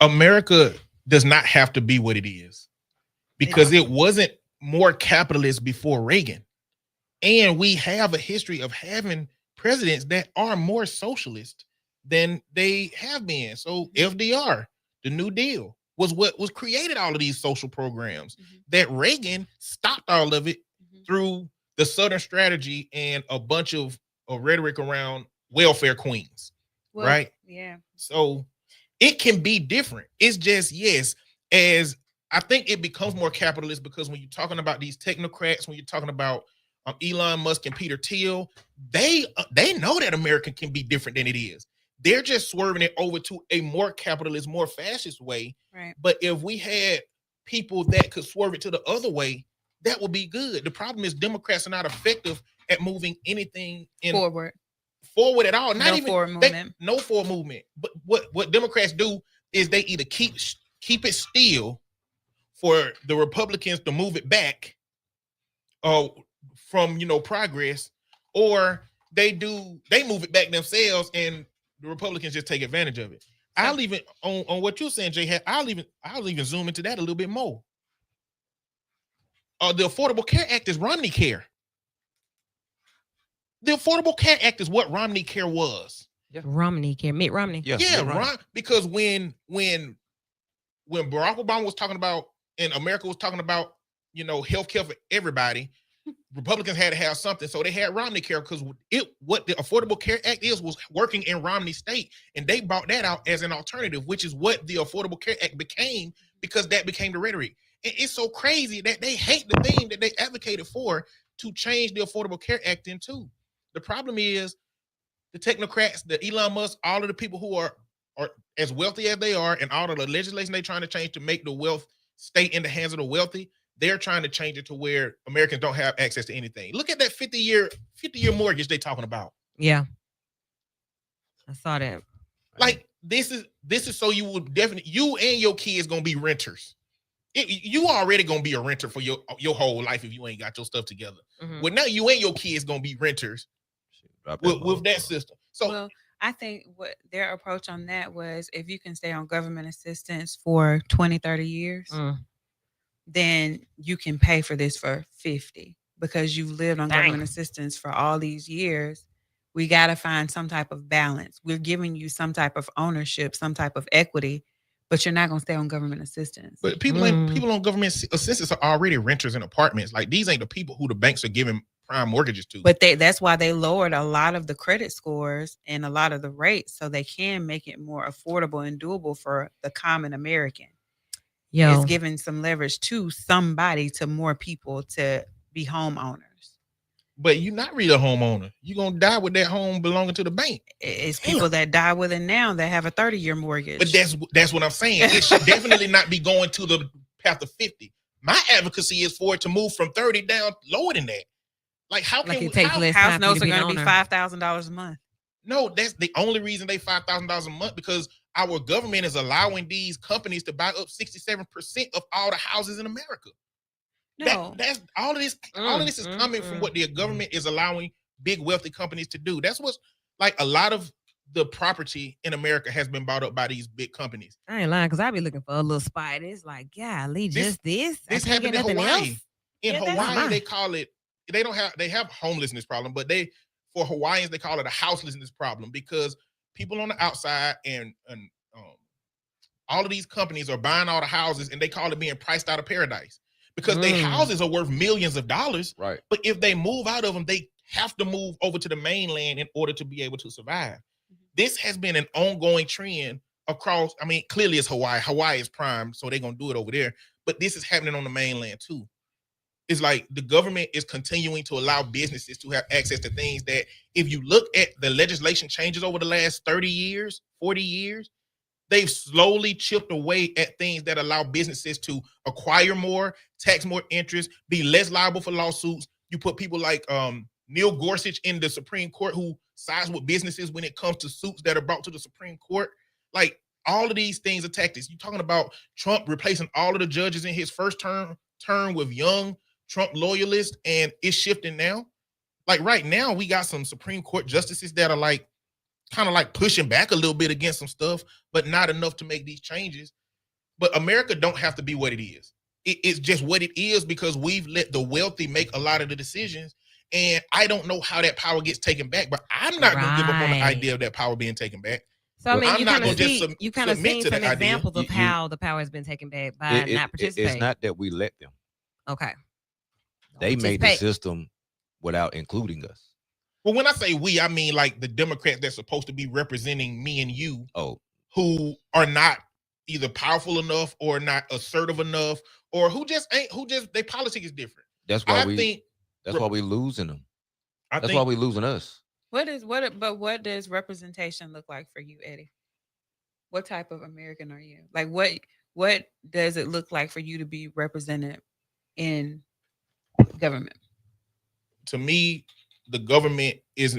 America does not have to be what it is because it wasn't more capitalist before Reagan. And we have a history of having presidents that are more socialist than they have been. So FDR, the New Deal, was what was created all of these social programs. That Reagan stopped all of it through the Southern strategy and a bunch of rhetoric around welfare queens. Well, right? Yeah. So it can be different. It's just, yes, as I think it becomes more capitalist because when you're talking about these technocrats, when you're talking about Elon Musk and Peter Thiel, they know that America can be different than it is. They're just swerving it over to a more capitalist, more fascist way. Right. But if we had people that could swerve it to the other way, that would be good. The problem is Democrats are not effective at moving anything forward at all. Not even forward movement. No forward movement. But what Democrats do is they either keep it still for the Republicans to move it back from progress, or they move it back themselves and the Republicans just take advantage of it. I'll even on what you're saying, Jay. I'll even zoom into that a little bit more. The Affordable Care Act is Romney Care. The Affordable Care Act is what Romney Care was. Yeah. Romney Care, Mitt Romney. Yeah, because when Barack Obama was talking about and America was talking about health care for everybody, Republicans had to have something, so they had Romney Care because what the Affordable Care Act was working in Romney State, and they brought that out as an alternative, which is what the Affordable Care Act became because that became the rhetoric. And it's so crazy that they hate the thing that they advocated for to change the Affordable Care Act into. The problem is the technocrats, the Elon Musk, all of the people who are as wealthy as they are, and all of the legislation they're trying to change to make the wealth stay in the hands of the wealthy. They're trying to change it to where Americans don't have access to anything. Look at that 50-year mortgage they're talking about. Yeah. I saw that. Like this is so you and your kids gonna be renters. You already gonna be a renter for your whole life if you ain't got your stuff together. Mm-hmm. Well, now you and your kids gonna be renters with that system. So I think what their approach on that was, if you can stay on government assistance for 20, 30 years, then you can pay for this for 50 because you've lived on government assistance for all these years. We got to find some type of balance. We're giving you some type of ownership, some type of equity, but you're not going to stay on government assistance. But people on government assistance are already renters in apartments. Like, these ain't the people who the banks are giving prime mortgages to. But that's why they lowered a lot of the credit scores and a lot of the rates so they can make it more affordable and doable for the common American. It's giving some leverage to somebody, to more people to be homeowners. But you're not really a homeowner. You're going to die with that home belonging to the bank. It's people that die with it now that have a 30-year mortgage. But that's what I'm saying. It should definitely not be going to the path of 50. My advocacy is for it to move from 30 down lower than that. Like, how can house notes are going to be $5,000 a month? No, that's the only reason they $5,000 a month, because our government is allowing these companies to buy up 67% of all the houses in America. No, that's all of this. All of this is coming from what the government is allowing big wealthy companies to do. That's what's like a lot of the property in America has been bought up by these big companies. I ain't lying, because I be looking for a little spot. It's like, golly, just this. This happened in Hawaii. In Hawaii, they call it. They have homelessness problem, but for Hawaiians they call it a houselessness problem, because people on the outside and all of these companies are buying all the houses, and they call it being priced out of paradise, because their houses are worth millions of dollars. Right. But if they move out of them, they have to move over to the mainland in order to be able to survive. This has been an ongoing trend across. I mean, clearly it's Hawaii. Hawaii is prime, so they're gonna do it over there. But this is happening on the mainland too. It's like the government is continuing to allow businesses to have access to things that, if you look at the legislation changes over the last 30 years, 40 years, they've slowly chipped away at things that allow businesses to acquire more, tax more interest, be less liable for lawsuits. You put people like Neil Gorsuch in the Supreme Court, who sides with businesses when it comes to suits that are brought to the Supreme Court. Like, all of these things are tactics. You're talking about Trump replacing all of the judges in his first term with young Trump loyalists, and it's shifting now. Like, right now, we got some Supreme Court justices that are like kind of like pushing back a little bit against some stuff, but not enough to make these changes. But America don't have to be what it is. It's just what it is because we've let the wealthy make a lot of the decisions, And I don't know how that power gets taken back, but I'm not going to give up on the Right. idea of that power being taken back. So I Well, mean, I'm you not kind gonna of just see, you kind of submit seen to some that idea. examples of You- how the power has been taken back by It- not participating. it's not that we let them. Okay. They made the Participate. system without including us. Well, when I say we, I mean like the Democrats that's supposed to be representing me and you, Oh, who are not either powerful enough or not assertive enough, or who just their politics is different. that's why I we think losing them. I That's think why we losing us. What does representation look like for you, Eddie? What type of American are you? Like what does it look like for you to be represented in government? to me, the government is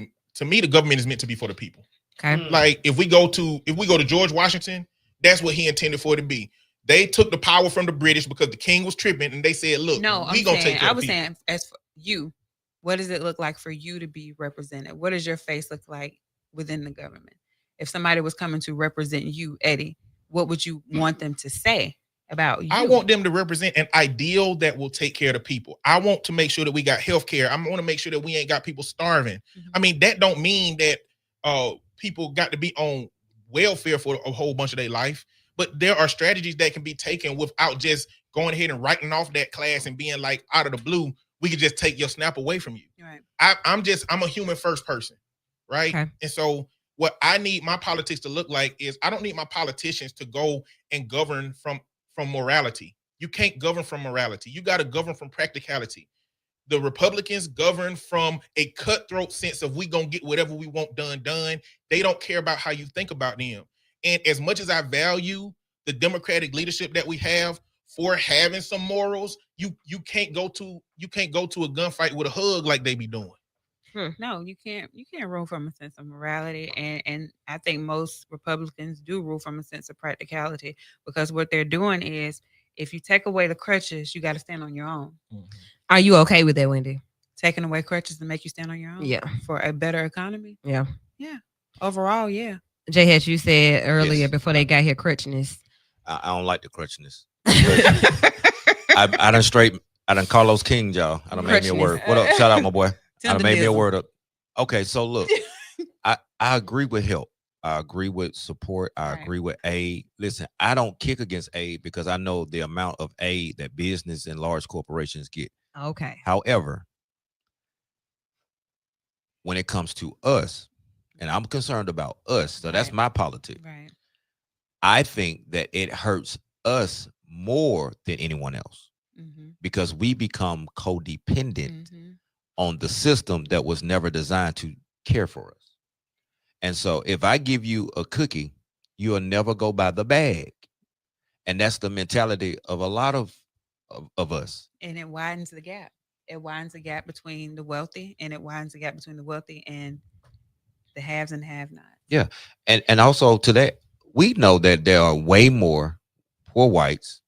meant to be for the people. Okay. Like if we go to George Washington, that's what he intended for it to be. They took the power from the British because the king was tripping, and they said, "Look, No, we I'm gonna saying, take care I of was people." saying, as for you, what does it look like for you to be represented? What does your face look like within the government? If somebody was coming to represent you, Eddie, what would you want them to say about you? I want them to represent an ideal that will take care of the people. I want to make sure that we got health care. I want to make sure that we ain't got people starving. Mhm. I mean, that don't mean that people got to be on welfare for a whole bunch of their life, but there are strategies that can be taken without just going ahead and writing off that class and being like, out of the blue, we could just take your SNAP away from you. Right. I'm a human first person, right? Okay. And so what I need my politics to look like is I don't need my politicians to go and govern from morality. You can't govern from morality. You got to govern from practicality. The Republicans govern from a cutthroat sense of we gonna get whatever we want done. They don't care about how you think about them. And as much as I value the Democratic leadership that we have for having some morals, you can't go to a gunfight with a hug like they be doing. No, you can't rule from a sense of morality. And I think most Republicans do rule from a sense of practicality, because what they're doing is, if you take away the crutches, you got to stand on your own. Are you okay with that, Wendy? Taking away crutches to make you stand on your own. Yeah. For a better economy. Yeah. Overall, yeah. J Hatch, you said earlier Yes. before they got here, crutchiness. I don't like the crutchiness. I done Carlos King, y'all. I done made me a word. What up? Shout out, my boy. I done made me a word up. Okay, so look, I agree with help. I agree with support. I Right. agree with aid. Listen, I don't kick against aid because I know the amount of aid that business and large corporations get. Okay. However, when it comes to us, and I'm concerned about us, so that's Right. my politics. Right. I think that it hurts us more than anyone else Mm-hmm. because we become codependent Mm-hmm. on the system that was never designed to care for us. And so if I give you a cookie, you'll never go by the bag. And that's the mentality of a lot of us. And it widens the gap. It widens the gap between the wealthy, and it widens the gap between the wealthy and the haves and have-nots. And also to that, we know that there are way more poor whites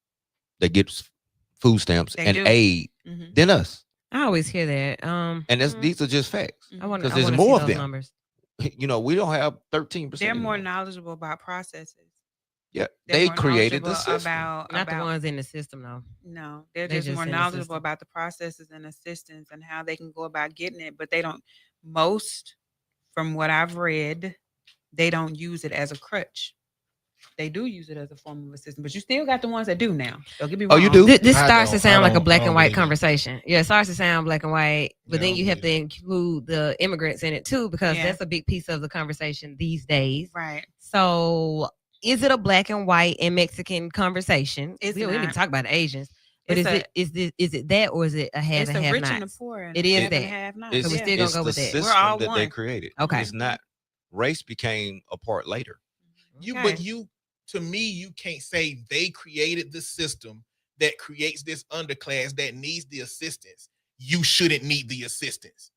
that get food stamps They and do. aid Mm-hmm. than us. I always hear that. And these are just facts. I want 'Cause to there's see more of those them. numbers. You know, we don't have 13%. They're more anymore. knowledgeable about processes. Yeah, They're they more created the knowledgeable system. about Not the ones in the system, though. No, they're They just just more in the knowledgeable system. about the processes and assistance and how they can go about getting it. But they don't. Most, from what I've read, they don't use it as a crutch. They do use it as a form of assistance, but you still got the ones that do now. Don't get me wrong. Oh, you do? This I starts to don't- sound I like a don't- black I and don't white believe that. conversation. Yeah, it starts to sound black and white, but Yeah, I then don't you have to believe include the immigrants in it too, because Yeah. that's a big piece of the conversation these days. Right. So, is it a black and white and Mexican conversation? It's We don't even not. talk about Asians, but It's is it that, or is it a have It's and a have rich and a nots? poor. And It a is have and that. have nots. It's, So we Yeah. still gonna it's go the with that. system We're all that they one. created. Okay. It's not race became a part later. But to me, you can't say they created the system that creates this underclass that needs the assistance. You shouldn't need the assistance.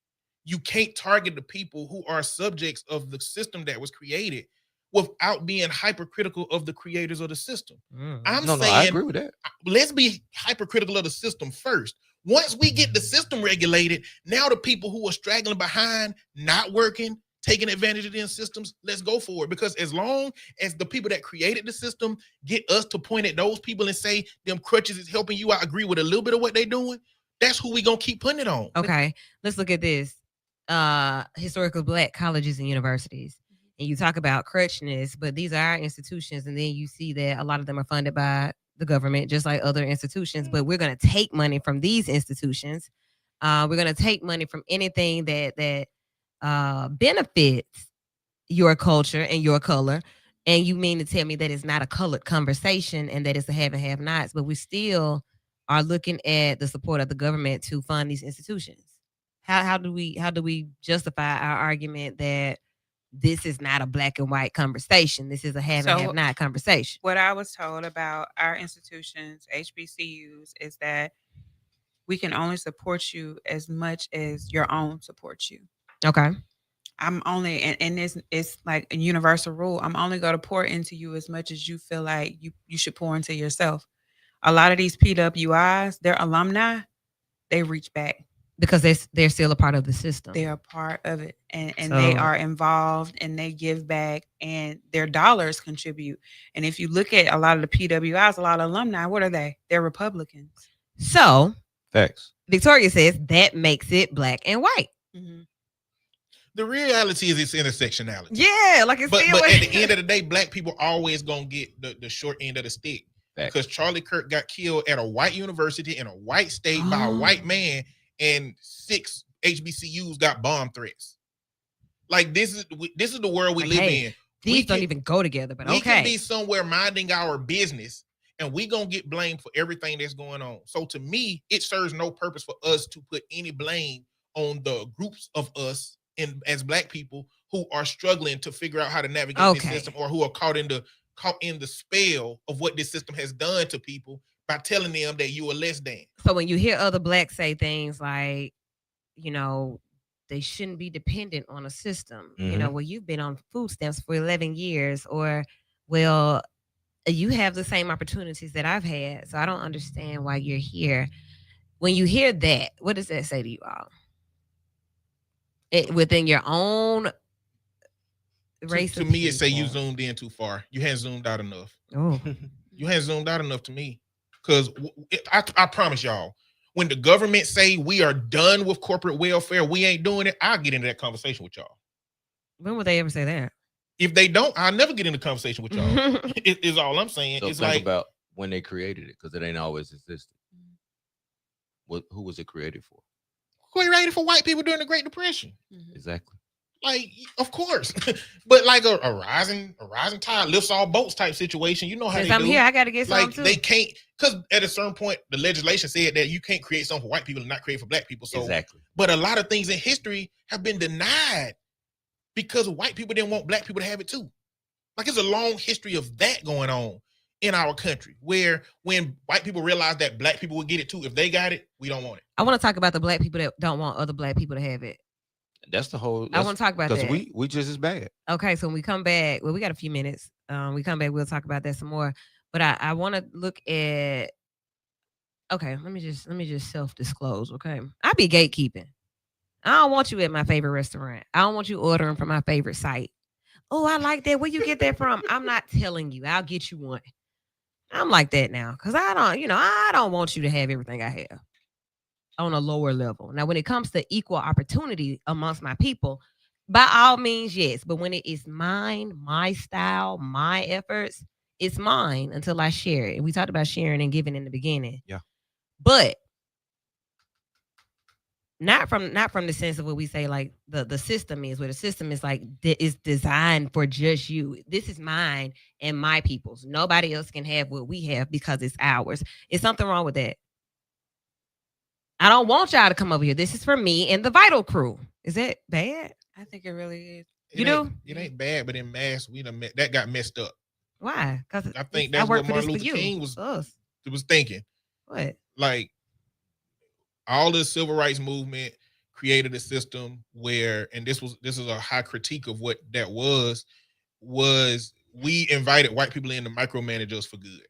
You can't target the people who are subjects of the system that was created without being hypercritical of the creators of the system. I'm No, I saying agree with that. let's be hypercritical of the system first. Once we get the system regulated, now the people who are straggling behind, not working, taking advantage of them systems, let's go for it. Because as long as the people that created the system get us to point at those people and say them crutches is helping you, I agree with a little bit of what they're doing. that's who we gonna keep putting it on. Okay, let's look at this. Historical Black colleges and universities. And you talk about crutchness, but these are our institutions, and then you see that a lot of them are funded by the government, just like other institutions. But we're going to take money from these institutions. We're going to take money from anything that benefits your culture and your color. And you mean to tell me that it's not a colored conversation and that it's a have and have nots, but we still are looking at the support of the government to fund these institutions. How do we justify our argument that this is not a black and white conversation? This is a have and have not conversation. What I was told about our institutions, HBCUs, is that we can only support you as much as your own supports you. Okay. I'm only, and it's like a universal rule. I'm only going to pour into you as much as you feel like you should pour into yourself. A lot of these PWIs, their alumni, they reach back. Because they're still a part of the system. They're a part of it. And they are involved and they give back and their dollars contribute. And if you look at a lot of the PWIs, a lot of alumni, what are they? They're Republicans. So, facts. Victoria says that makes it black and white. Mm-hmm. The reality is it's intersectionality. Yeah, like it's but at the end of the day, black people always gonna get the short end of the stick. Facts. Because Charlie Kirk got killed at a white university in a white state by a white man, and 6 HBCUs got bomb threats. Like this is the world we live in. These don't even go together, but we can be somewhere minding our business, and we gonna get blamed for everything that's going on. So to me, it serves no purpose for us to put any blame on the groups of us as black people who are struggling to figure out how to navigate this system, or who are caught in the spell of what this system has done to people by telling them that you are less than. So when you hear other blacks say things like, you know, they shouldn't be dependent on a system, you know, well, you've been on food stamps for 11 years, or, well, you have the same opportunities that I've had, so I don't understand why you're here. When you hear that, what does that say to you all? Within your own race? To me, it say you zoomed in too far. You hadn't zoomed out enough. Oh, you hadn't zoomed out enough to me. Because I promise y'all, when the government say we are done with corporate welfare, we ain't doing it, I'll get into that conversation with y'all. When would they ever say that? If they don't, I'll never get into conversation with y'all. Is all I'm saying. So it's think like about when they created it, because it ain't always existed. Who was it created for? Created for white people during the Great Depression. Exactly. Like, of course, but like a rising tide lifts all boats type situation. You know how I'm here, I got to get some too. They can't, because at a certain point, the legislation said that you can't create something for white people and not create for black people. So, exactly. But a lot of things in history have been denied because white people didn't want black people to have it too. Like, it's a long history of that going on in our country, where when white people realize that black people will get it too, if they got it, we don't want it. I want to talk about the black people that don't want other black people to have it. That's the whole. I want to talk about that because we just as bad. Okay, so when we come back, well, we got a few minutes. We come back, we'll talk about that some more. But I want to look at. Okay, let me just self-disclose. Okay, I be gatekeeping. I don't want you at my favorite restaurant. I don't want you ordering from my favorite site. Oh, I like that. Where you get that from? I'm not telling you. I'll get you one. I'm like that now because I don't want you to have everything I have on a lower level. Now, when it comes to equal opportunity amongst my people, by all means, yes. But when it is mine, my style, my efforts, it's mine until I share it. And we talked about sharing and giving in the beginning. Yeah. But not from the sense of what we say, like the system is, where the system is like is designed for just you. This is mine and my people's. Nobody else can have what we have because it's ours. Is something wrong with that? I don't want y'all to come over here. This is for me and the Vital crew. Is that bad? I think it really is. It ain't bad, but in mass, that got messed up. Why? Because I think that's what Martin Luther King was thinking. What? Like, all the civil rights movement created a system where, and this is a high critique of what that was we invited white people in to micromanage us for good.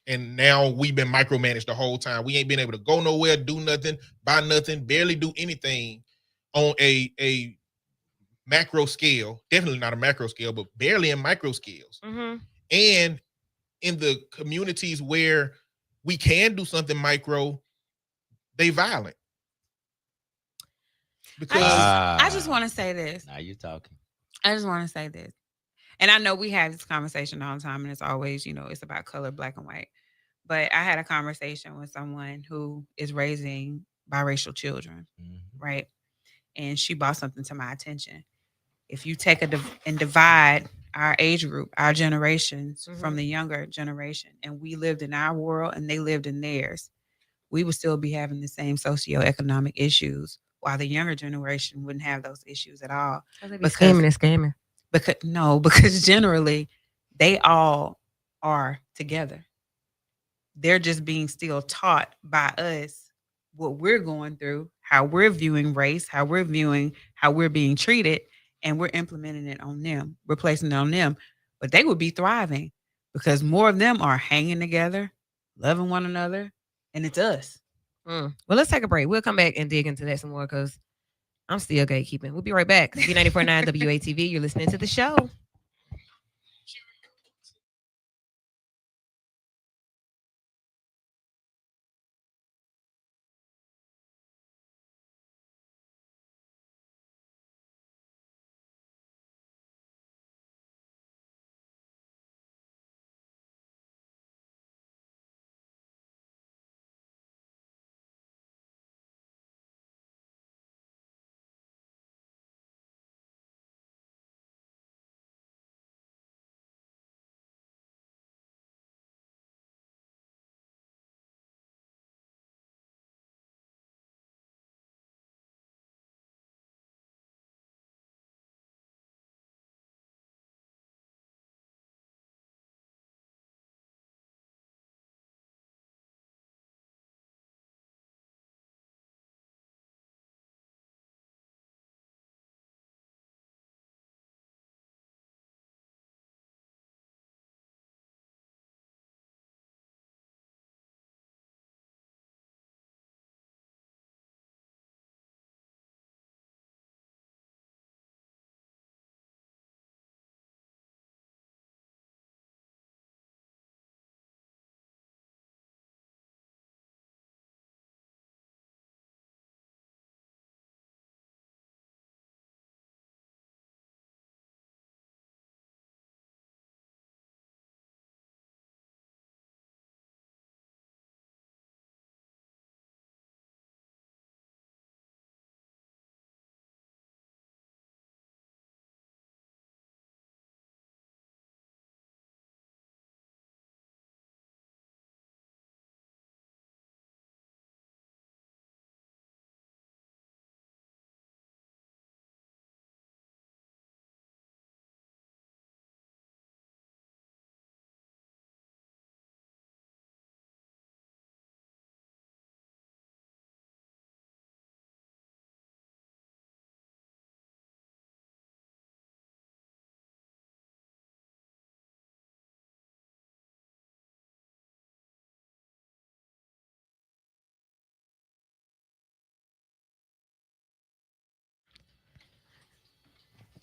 And now we've been micromanaged the whole time. We ain't been able to go nowhere, do nothing, buy nothing, barely do anything on a macro scale. Definitely not a macro scale, but barely in micro scales. Mm-hmm. And in the communities where we can do something micro, they violent. I Because just want to say this. Now you talking. I just want to say this. And I know we have this conversation all the time, and it's always, it's about color, black and white. But I had a conversation with someone who is raising biracial children, right? And she brought something to my attention. If you take and divide our age group, our generations from the younger generation, and we lived in our world and they lived in theirs, we would still be having the same socioeconomic issues, while the younger generation wouldn't have those issues at all. Because scamming. Because generally they all are together. They're just being still taught by us what we're going through, how we're viewing race, how we're being treated, and we're implementing it on them, replacing it on them. But they would be thriving because more of them are hanging together, loving one another, and it's us. Well, let's take a break. We'll come back and dig into that some more because I'm still gatekeeping. We'll be right back. B94.9 WATV. You're listening to the show.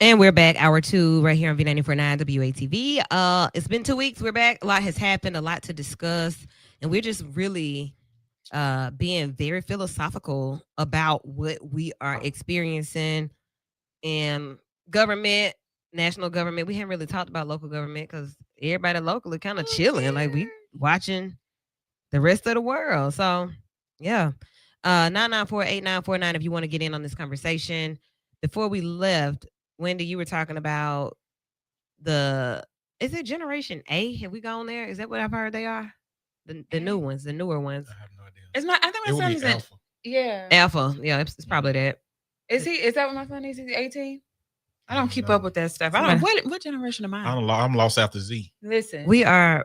And we're back, hour two, right here on V94.9 WATV. It's been 2 weeks. We're back. A lot has happened, a lot to discuss. And we're just really being very philosophical about what we are experiencing in government, national government. We haven't really talked about local government because everybody locally kind of chilling. Like we watching the rest of the world. So, yeah. 994-8949 if you want to get in on this conversation. Before we left, Wendy, you were talking about is it Generation A? Have we gone there? Is that what I've heard they are? The new ones, the newer ones. I have no idea. I think my son is Alpha. Yeah. Alpha. Yeah, it's probably that. Is that what my son is? Is he 18? I don't keep No. up with that stuff. I don't. What generation am I? I'm lost after Z. Listen, We are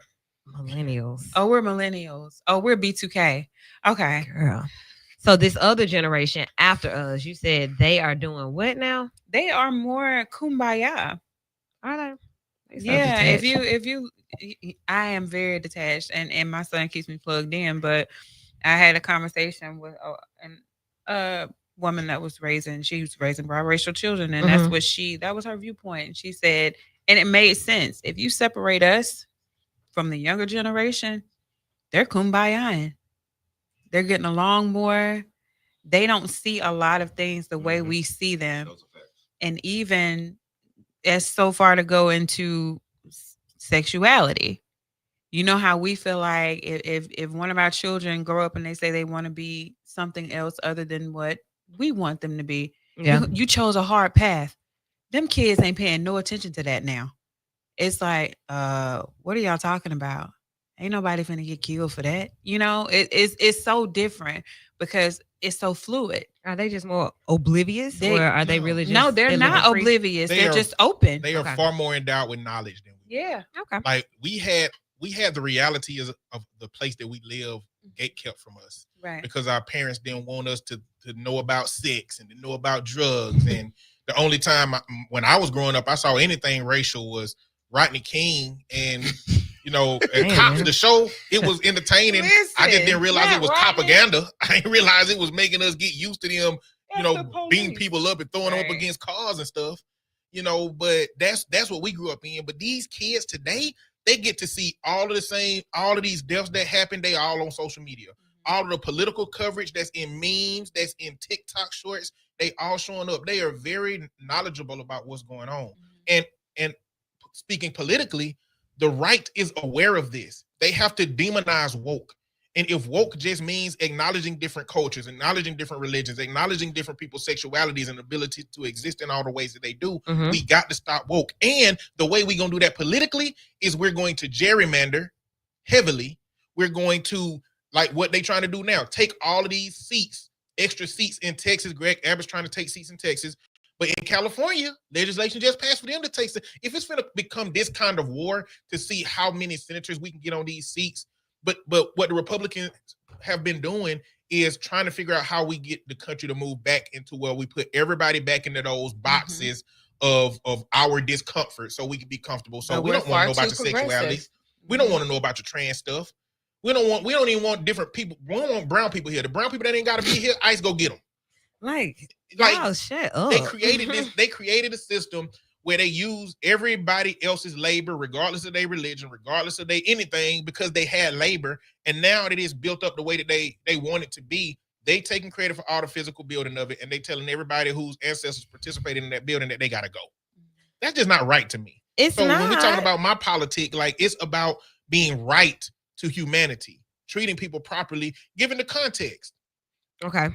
millennials. Oh, we're millennials. Oh, we're B2K. Okay, Girl. So this other generation after us, you said they are doing what now? they are more kumbaya. Are they? They so Yeah, detached. I am very detached, and my son keeps me plugged in. But I had a conversation with a woman she was raising biracial children, and Mhm. that was her viewpoint. And she said, and it made sense. If you separate us from the younger generation, they're kumbayaing. They're getting along more. They don't see a lot of things the way we see them. Those are facts. And even as so far to go into sexuality. You know how we feel like if one of our children grow up and they say they want to be something else other than what we want them to be, Yeah. you chose a hard path. Them kids ain't paying no attention to that now. It's like, what are y'all talking about? Ain't nobody finna get killed for that. You know, it's so different because it's so fluid. Are they just more oblivious, They- or are they No. really just? No, they're living not free? oblivious. They They're are- just open. They are Okay. far more endowed with knowledge than we. Yeah. Okay. Like we had the reality of the place that we live gate kept from us Right. because our parents didn't want us to know about sex and to know about drugs. And the only time when I was growing up, I saw anything racial was Rodney King and Damn, Cops. man. The show, it was entertaining. I just didn't realize it was propaganda. I didn't realize it was making us get used to them, beating people up and throwing them up Right. against cars and stuff. But that's what we grew up in. But these kids today, they get to see all of these deaths that happen. They all on social media. All of the political coverage that's in memes, that's in TikTok shorts, they all showing up. They are very knowledgeable about what's going on. And speaking politically, the right is aware of this. They have to demonize woke. And if woke just means acknowledging different cultures, acknowledging different religions, acknowledging different people's sexualities and ability to exist in all the ways that they do, Mhm. we got to stop woke. And the way we're going to do that politically is we're going to gerrymander heavily. We're going to, like what they trying to do now, take all of these seats, extra seats in Texas. Greg Abbott's trying to take seats in Texas. But in California, legislation just passed for them to take. If it's going to become this kind of war to see how many senators we can get on these seats, but what the Republicans have been doing is trying to figure out how we get the country to move back into where we put everybody back into those boxes of our discomfort so we can be comfortable. So But we we're don't want to know far about too your sexuality. progressive. We don't want to know about your trans stuff. We don't even want different people. We don't want brown people here. The brown people that ain't got to be here, ICE go get them. Like, Like oh, shut up. they created this. They created a system where they use everybody else's labor, regardless of their religion, regardless of their anything, because they had labor. And now it is built up the way that they want it to be. They taking credit for all the physical building of it, and they telling everybody whose ancestors participated in that building that they got to go. That's just not right to me. It's So not. when we're talking about my politic, like it's about being right to humanity, treating people properly, given the context. Okay.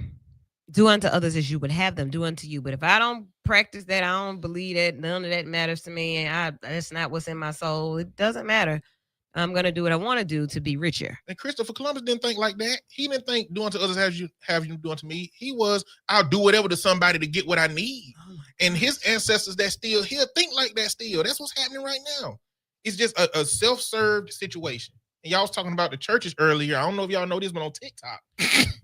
Do unto others as you would have them do unto you. But if I don't practice that, I don't believe that, none of that matters to me, and that's not what's in my soul, it doesn't matter. I'm going to do what I want to do to be richer. And Christopher Columbus didn't think like that. He didn't think do unto others as you have you do unto me. He was, I'll do whatever to somebody to get what I need. And his ancestors that still here think like that still. That's what's happening right now. It's just a self-served situation. And y'all was talking about the churches earlier. I don't know if y'all know this, but on TikTok,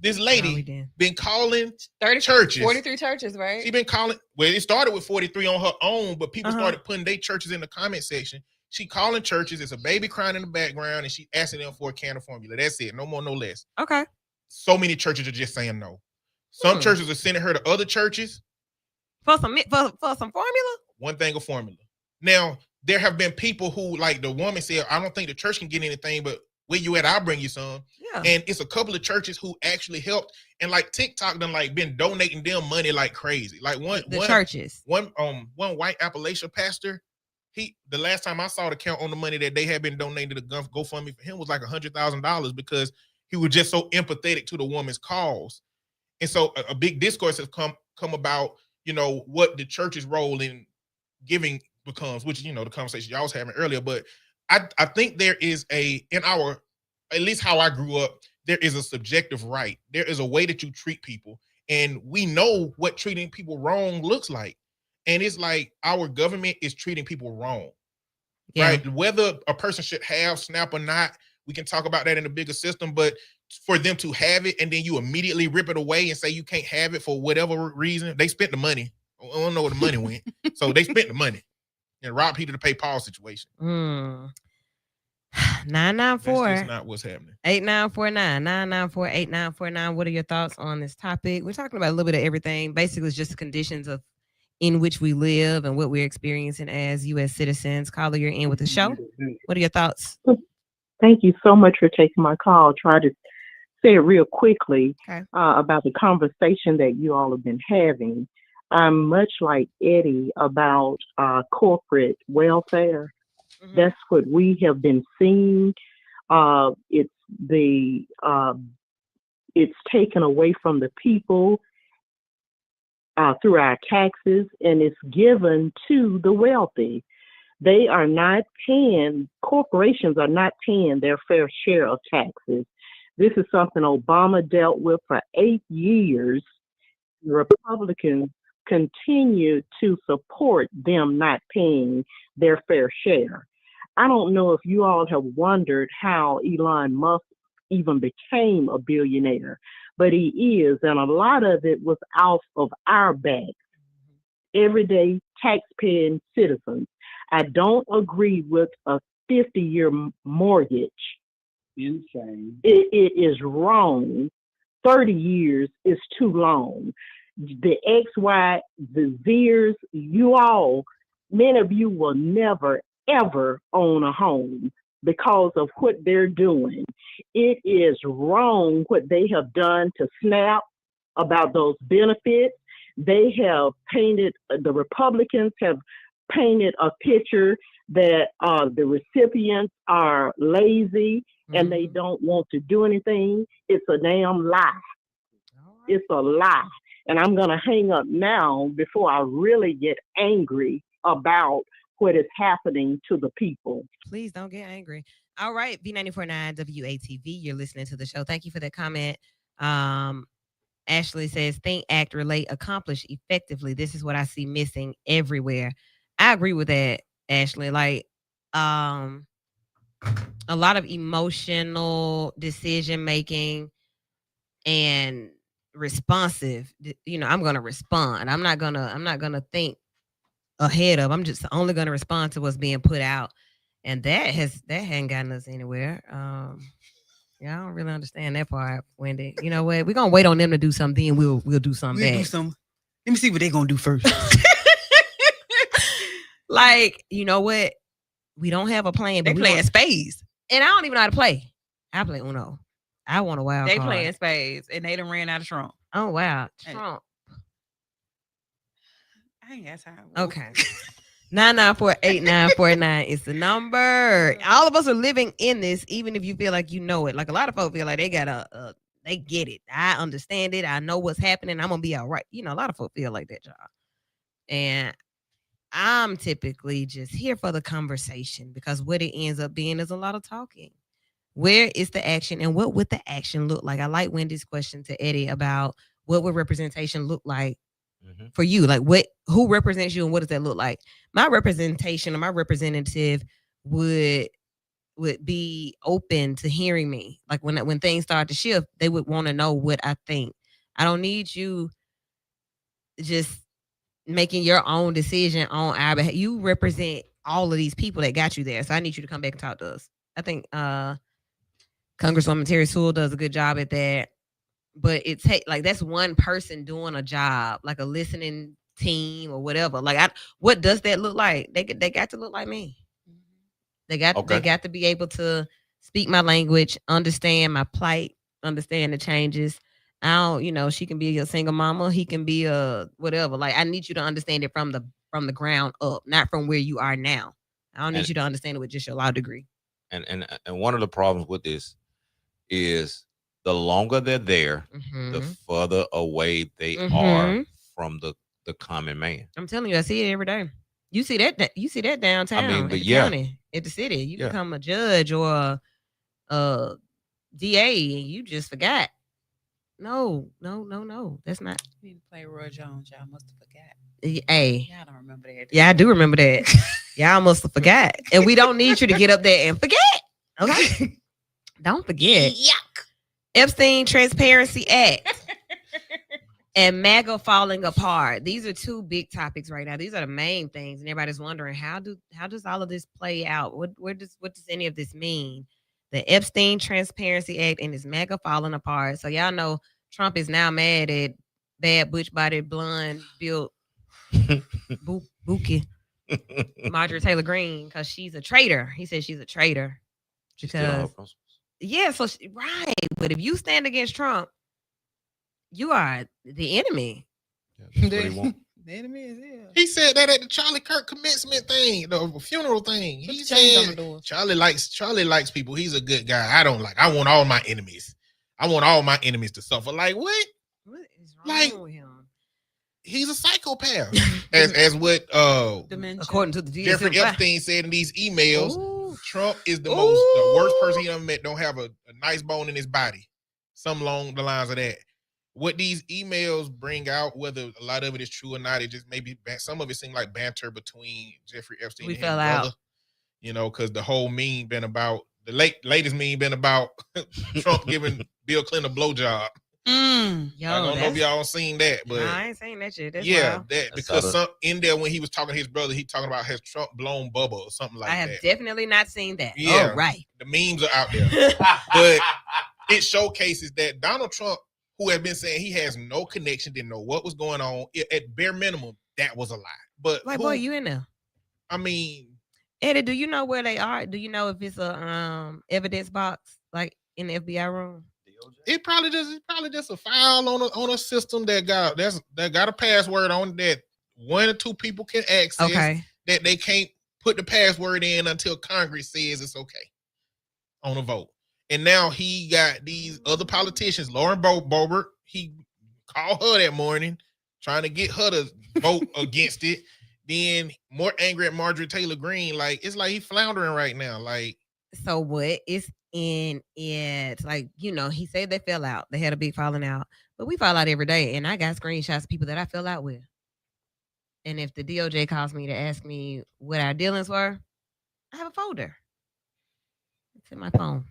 this No, we lady didn't. been calling 30 churches. 43 churches, right? She been calling. Well, it started with 43 on her own, but people Uh-huh. started putting their churches in the comment section. She calling churches. It's a baby crying in the background, and she asking them for a can of formula. That's it. No more, no less. Okay. So many churches are just saying no. Some churches are sending her to other churches. For some formula? One thing of formula. Now, there have been people who, like the woman said, I don't think the church can get anything, but where you at, I'll bring you some. Yeah. And it's a couple of churches who actually helped. And like TikTok done like been donating them money like crazy. Like one churches. one white Appalachia pastor, the last time I saw the count on the money that they had been donating to the GoFundMe for him was like $100,000 because he was just so empathetic to the woman's cause. And so a big discourse has come about, what the church's role in giving becomes, which, the conversation y'all was having earlier. But I think there is at least how I grew up, there is a subjective right. There is a way that you treat people. And we know what treating people wrong looks like. And it's like our government is treating people wrong. Yeah. Right? Whether a person should have SNAP or not, we can talk about that in the bigger system. But for them to have it and then you immediately rip it away and say you can't have it for whatever reason, they spent the money. I don't know where the money went. So they spent the money and robbed Peter to pay Paul situation. 994 That's just not what's happening. 8949 994 8949. What are your thoughts on this topic? We're talking about a little bit of everything. Basically, it's just the conditions in which we live and what we're experiencing as U.S. citizens. Caller, you're in with the show. What are your thoughts? Thank you so much for taking my call. Try to say it real quickly Okay. about the conversation that you all have been having. I'm much like Eddie about corporate welfare. Mhm. That's what we have been seeing. It's the it's taken away from the people through our taxes, and it's given to the wealthy. They are not paying, corporations are not paying their fair share of taxes. This is something Obama dealt with for 8 years. Republicans continue to support them not paying their fair share. I don't know if you all have wondered how Elon Musk even became a billionaire, but he is, and a lot of it was off of our back, everyday taxpaying citizens. I don't agree with a 50-year mortgage. Insane. It is wrong. 30 years is too long. The XY, the Zers, you all, many of you will never, ever own a home because of what they're doing. It is wrong what they have done to SNAP about those benefits. They have painted, the Republicans have painted a picture that the recipients are lazy and they don't want to do anything. It's a damn lie. It's a lie. And I'm going to hang up now before I really get angry about what is happening to the people. Please don't get angry. All right, B949 WATV, you're listening to the show. Thank you for that comment. Ashley says, think, act, relate, accomplish effectively. This is what I see missing everywhere. I agree with that, Ashley. Like, a lot of emotional decision making and responsive. I'm gonna respond. I'm not gonna think ahead of. I'm just only gonna respond to what's being put out. And that hadn't gotten us anywhere. Yeah, I don't really understand that part, Wendy. You know what? We're gonna wait on them to do something, then we'll do something We'll back. do some. Let me see what they're gonna do first. Like, you know what? We don't have a plan, They but playing spades. and I don't even know how to play. I play Uno. I want a wild They card. playing spades, and they done ran out of Trump. Oh wow, Hey. Trump. I ain't got time. Okay. 9948949 is the number. All of us are living in this, even if you feel like you know it. Like a lot of folks feel like they got they get it. I understand it. I know what's happening. I'm gonna be all right. A lot of folks feel like that, y'all. And I'm typically just here for the conversation because what it ends up being is a lot of talking. Where is the action and what would the action look like? I like Wendy's question to Eddie about what would representation look like for you? Like who represents you and what does that look like? My representation or my representative would be open to hearing me. Like when things start to shift, they would want to know what I think. I don't need you just making your own decision on our behalf. You represent all of these people that got you there. So I need you to come back and talk to us. I think Congresswoman Terry Sewell does a good job at that. But that's one person doing a job, like a listening team or whatever. Like what does that look like? They got to look like me. They got to be able to speak my language, understand my plight, understand the changes. She can be a single mama, he can be a whatever. Like I need you to understand it from the ground up, not from where you are now. I don't need you to understand it with just your law degree. And one of the problems with this is the longer they're there, the further away they are from the common man. I'm telling you, I see it every day. You see that downtown, but in the county, at the city. You become a judge or a DA, and you just forgot. No. That's not. You need to play Roy Jones. Y'all must have forgot. Hey. Y'all don't remember that. Yeah, I do remember that. Y'all must have forgot. And we don't need you to get up there and forget. Okay? Don't forget. Yuck. Epstein Transparency Act and MAGA falling apart. These are two big topics right now. These are the main things, and everybody's wondering how does all of this play out? What does any of this mean? The Epstein Transparency Act and this MAGA falling apart. So y'all know Trump is now mad at bad butch-bodied, blonde built Buki Marjorie Taylor Greene because she's a traitor. He said she's a traitor. She's still on her principles. Yeah, so right. But if you stand against Trump, you are the enemy. Yeah, that's what he want. The enemy is here. He said that at the Charlie Kirk commencement thing, the funeral thing. Put He the chains on said the doors. Charlie likes people. He's a good guy. I don't like. I want all my enemies. I want all my enemies to suffer. Like what? What is wrong Like- with him? He's a psychopath. as what Dementia. According to the Jeffrey DSM-5. Epstein said in these emails, Ooh. Trump is the Ooh. worst person he ever met. Don't have a nice bone in his body. Some along the lines of that. What these emails bring out, whether a lot of it is true or not, it just maybe some of it seemed like banter between Jeffrey Epstein We and his fell brother. out. You know, because the whole meme been about latest meme been about Trump giving Bill Clinton a blowjob. Yo, I don't know if y'all seen that, but I ain't saying that shit. That's yeah, wild. that because in there when he was talking to his brother, he talking about has Trump blown Bubba or something like I have that. definitely not seen that. Yeah. All right. The memes are out there, but it showcases that Donald Trump, who had been saying he has no connection, didn't know what was going on, at bare minimum, that was a lie. But Like, boy, you in there. I mean, Eddie, do you know where they are? Do you know if it's a evidence box like in the FBI room? it's probably just a file on a system that got a password on that one or two people can access. Okay. That they can't put the password in until Congress says it's okay on a vote. And now he got these other politicians, Lauren Boebert, he called her that morning trying to get her to vote against it. Then more angry at Marjorie Taylor Greene. Like, it's like he's floundering right now. Like, So what is in it? Like, you know, he said they fell out. They had a big falling out. But we fall out every day. And I got screenshots of people that I fell out with. And if the DOJ calls me to ask me what our dealings were, I have a folder. It's in my phone.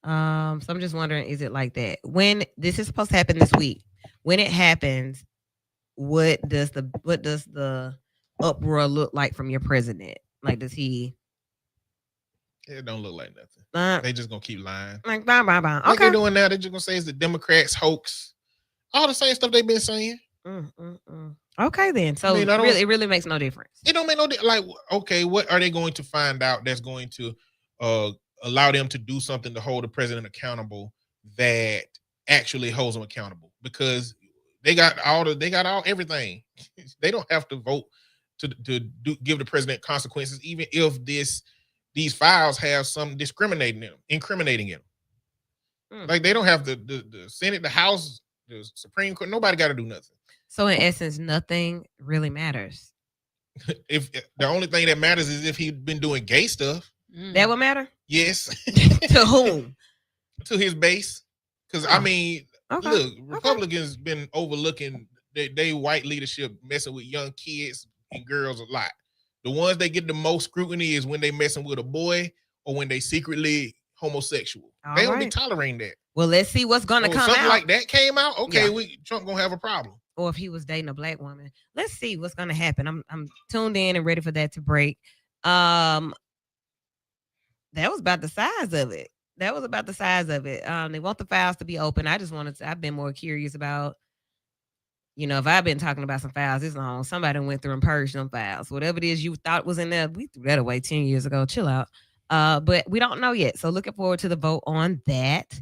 So I'm just wondering, is it like that? When this is supposed to happen this week, when it happens, what does the uproar look like from your president? Like, does he it don't look like nothing. They just gonna keep lying. like blah blah blah? Like Okay. they're doing now, they're just gonna say it's the Democrats hoax. All the same stuff they've been saying. Okay, then. So I mean, I don't- it really makes no difference. It don't make no like. Okay, what are they going to find out that's going to allow them to do something to hold the president accountable that actually holds him accountable? Because they got everything. They don't have to vote to give the president consequences, even if these files have some incriminating him. Like, they don't have the Senate, the House, the Supreme Court. Nobody got to do nothing. So in essence, nothing really matters. If the only thing that matters is if he'd been doing gay stuff. That would matter? Yes. To whom? To his base. Because I mean, Okay. look, Republicans been overlooking they white leadership messing with young kids and girls a lot. The ones that get the most scrutiny is when they messing with a boy or when they secretly homosexual. All They don't be right. tolerating that. Well, let's see what's gonna So come something out. like that came out. Okay, Yeah. Trump gonna have a problem. Or if he was dating a black woman. Let's see what's gonna happen. I'm tuned in and ready for that to break. That was about the size of it. They want the files to be open. I've been more curious about, if I've been talking about some files this long, somebody went through and purged them files. Whatever it is you thought was in there, we threw that away 10 years ago. Chill out. But we don't know yet. So looking forward to the vote on that.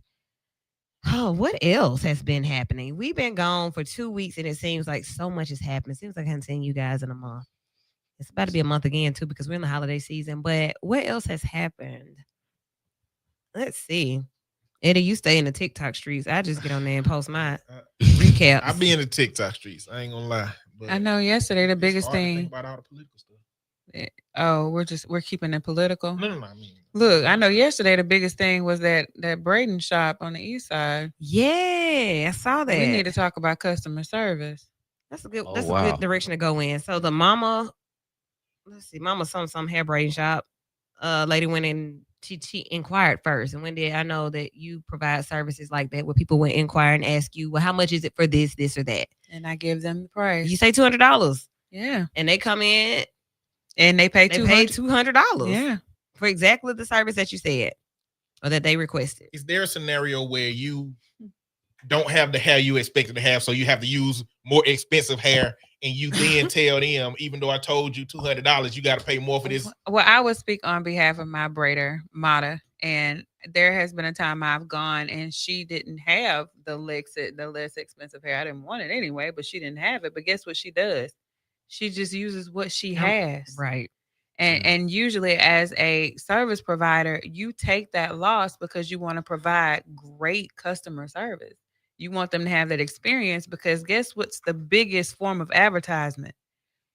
Oh, what else has been happening? We've been gone for 2 weeks and it seems like so much has happened. It seems like I haven't seen you guys in a month. It's about to be a month again too because we're in the holiday season. But what else has happened? Let's see. Eddie, you stay in the TikTok streets. I just get on there and post my recaps. I be in the TikTok streets. I ain't gonna lie. But I know yesterday the it's biggest hard to think thing. about all the political stuff. Oh, we're keeping it political. No. I mean, Look, I know yesterday the biggest thing was that Braden shop on the east side. Yeah, I saw that. We need to talk about customer service. That's a good. Oh, That's a wow. good direction to go in. So the mama, mama some hair braiding shop. Lady went in. She inquired first, and when did I know that you provide services like that where people would inquire and ask you, well, how much is it for this, or that? And I give them the price. You say $200, Yeah. and they come in. And they pay They paid $200. $200. Yeah. For exactly the service that you said or that they requested. is there a scenario where you don't have the hair you expected to have, so you have to use more expensive hair, and you then tell them, even though I told you $200, you got to pay more for this? Well, I would speak on behalf of my braider, Mata, and there has been a time I've gone and she didn't have the less expensive hair. I didn't want it anyway, but she didn't have it. But guess what she does? She just uses what she has. Right. And usually as a service provider, you take that loss because you want to provide great customer service. You want them to have that experience because guess what's the biggest form of advertisement?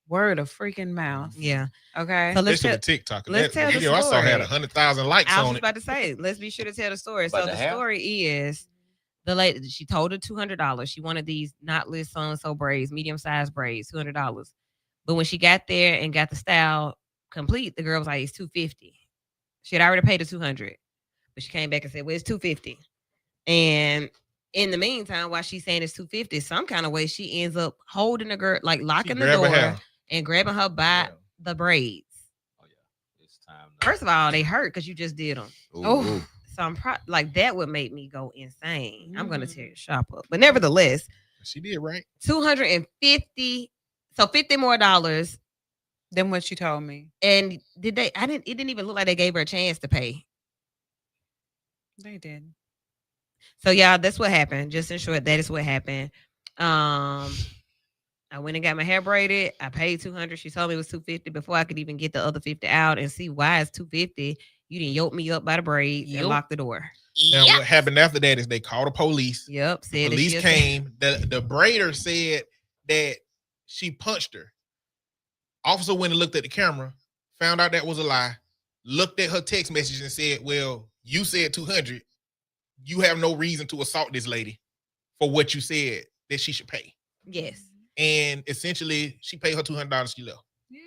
Word of freaking mouth. Yeah. Okay. So let's Especially tell, with TikTok. let's tell the video I saw had story. 100,000 likes I was on just it. about to say, let's be sure to tell the story. About So the the hair? story is the lady, she told her $200. She wanted these knotless so-and-so braids, medium-sized braids, $200. But when she got there and got the style complete, the girl was like, it's $250. She had already paid the $200. But she came back and said, well, it's $250. And in the meantime, while she's saying it's $250, some kind of way she ends up holding the girl, like locking the grab her door hair. and grabbing her by Yeah. the braids. Oh yeah, it's time. now. First of all, they hurt because you just did them. Ooh, Oh. ooh. So I'm like that would make me go insane. I'm gonna Mm. tear your shop up. But nevertheless, She did right. 250, so $50 more. Than what you told me. And it didn't even look like they gave her a chance to pay. They did. So yeah, that's what happened. Just in short, that is what happened. I went and got my hair braided. I paid $200. She told me it was $250 before I could even get the other $50 out and see why it's $250. You didn't yoke me up by the braids Yep. and lock the door. Now what happened after that is they called the police. Yep. The Said that police she- came. The braider said that she punched her. Officer went and looked at the camera, found out that was a lie, looked at her text message and said, well, you said 200. You have no reason to assault this lady for what you said that she should pay. Yes. And essentially, she paid her $200. She left. Yeah.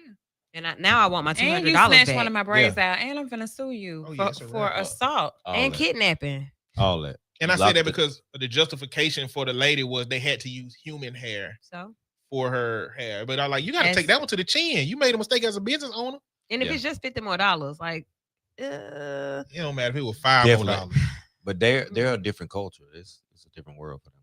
And now I want my $200 And you snatched back. one of my braids out, and I'm gonna sue you Oh, yeah, it's a for wrap. assault. All And that. kidnapping. All that. And I Locked say that it. because the justification for the lady was they had to use human hair So, for her hair. But I'm like, you got to Yes. take that one to the chin. You made a mistake as a business owner. and if Yeah. it's just $50 more, like, It don't matter if it was $5 more. Definitely. But they're a different culture. It's a different world for them.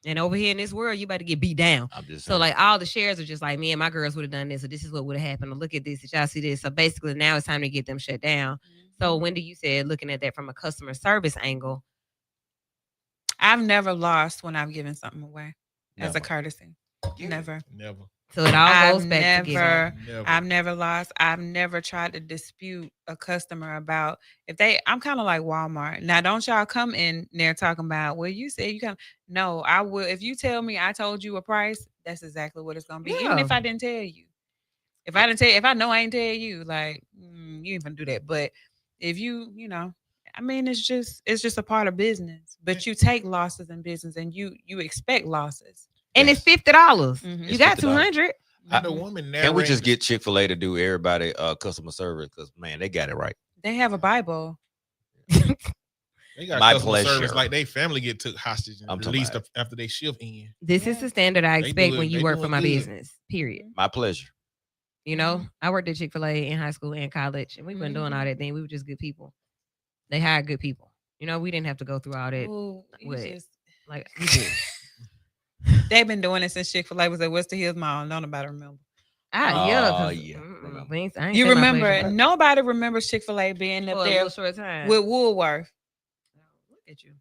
and over here in this world, you about to get beat down. I'm just So saying. like all the shares are just like, me and my girls would have done this, or this is what would have happened, or look at this, did y'all see this? So basically now it's time to get them shut down. So Wendy, you said looking at that from a customer service angle. I've never lost when I've given something away as a Never. courtesy. Never. Never. So it all goes back to never, Never. I've never lost. I've never tried to dispute a customer about if they. I'm kind of like Walmart. Now, don't y'all come in there talking about, well, you said you come. No, I will. If you tell me I told you a price, that's exactly what it's gonna be. Even if Yeah. I didn't tell you. If I didn't tell you, if I know I ain't tell you, like you ain't gonna do that. But if you know, I mean, it's just a part of business. But you take losses in business, and you expect losses. And Yes. it's $50. Mhm. You It's got $50. 200. And the woman Can we narrating just the- get Chick-fil-A to do everybody customer service? Because man, they got it right. They have a Bible. They got My customer service pleasure. like they family get took hostage and I'm talking released about after they shift in. This is Yeah. the standard I They expect do it- when you they work for doing my good. business. Period. My pleasure. You know, I worked at Chick-fil-A in high school and college, and we weren't doing all that thing. We were just good people. They hired good people. You know, we didn't have to go through all that. Ooh, you what? just- Like we did. they've been doing it since Chick-fil-A was at Western Hills Mall. Don't nobody remember. Yeah, Oh, 'cause, yeah. we ain't- I ain't You say my remember? pleasure, but Nobody remembers Chick-fil-A being for up a there little short time. with Woolworth. Look at you.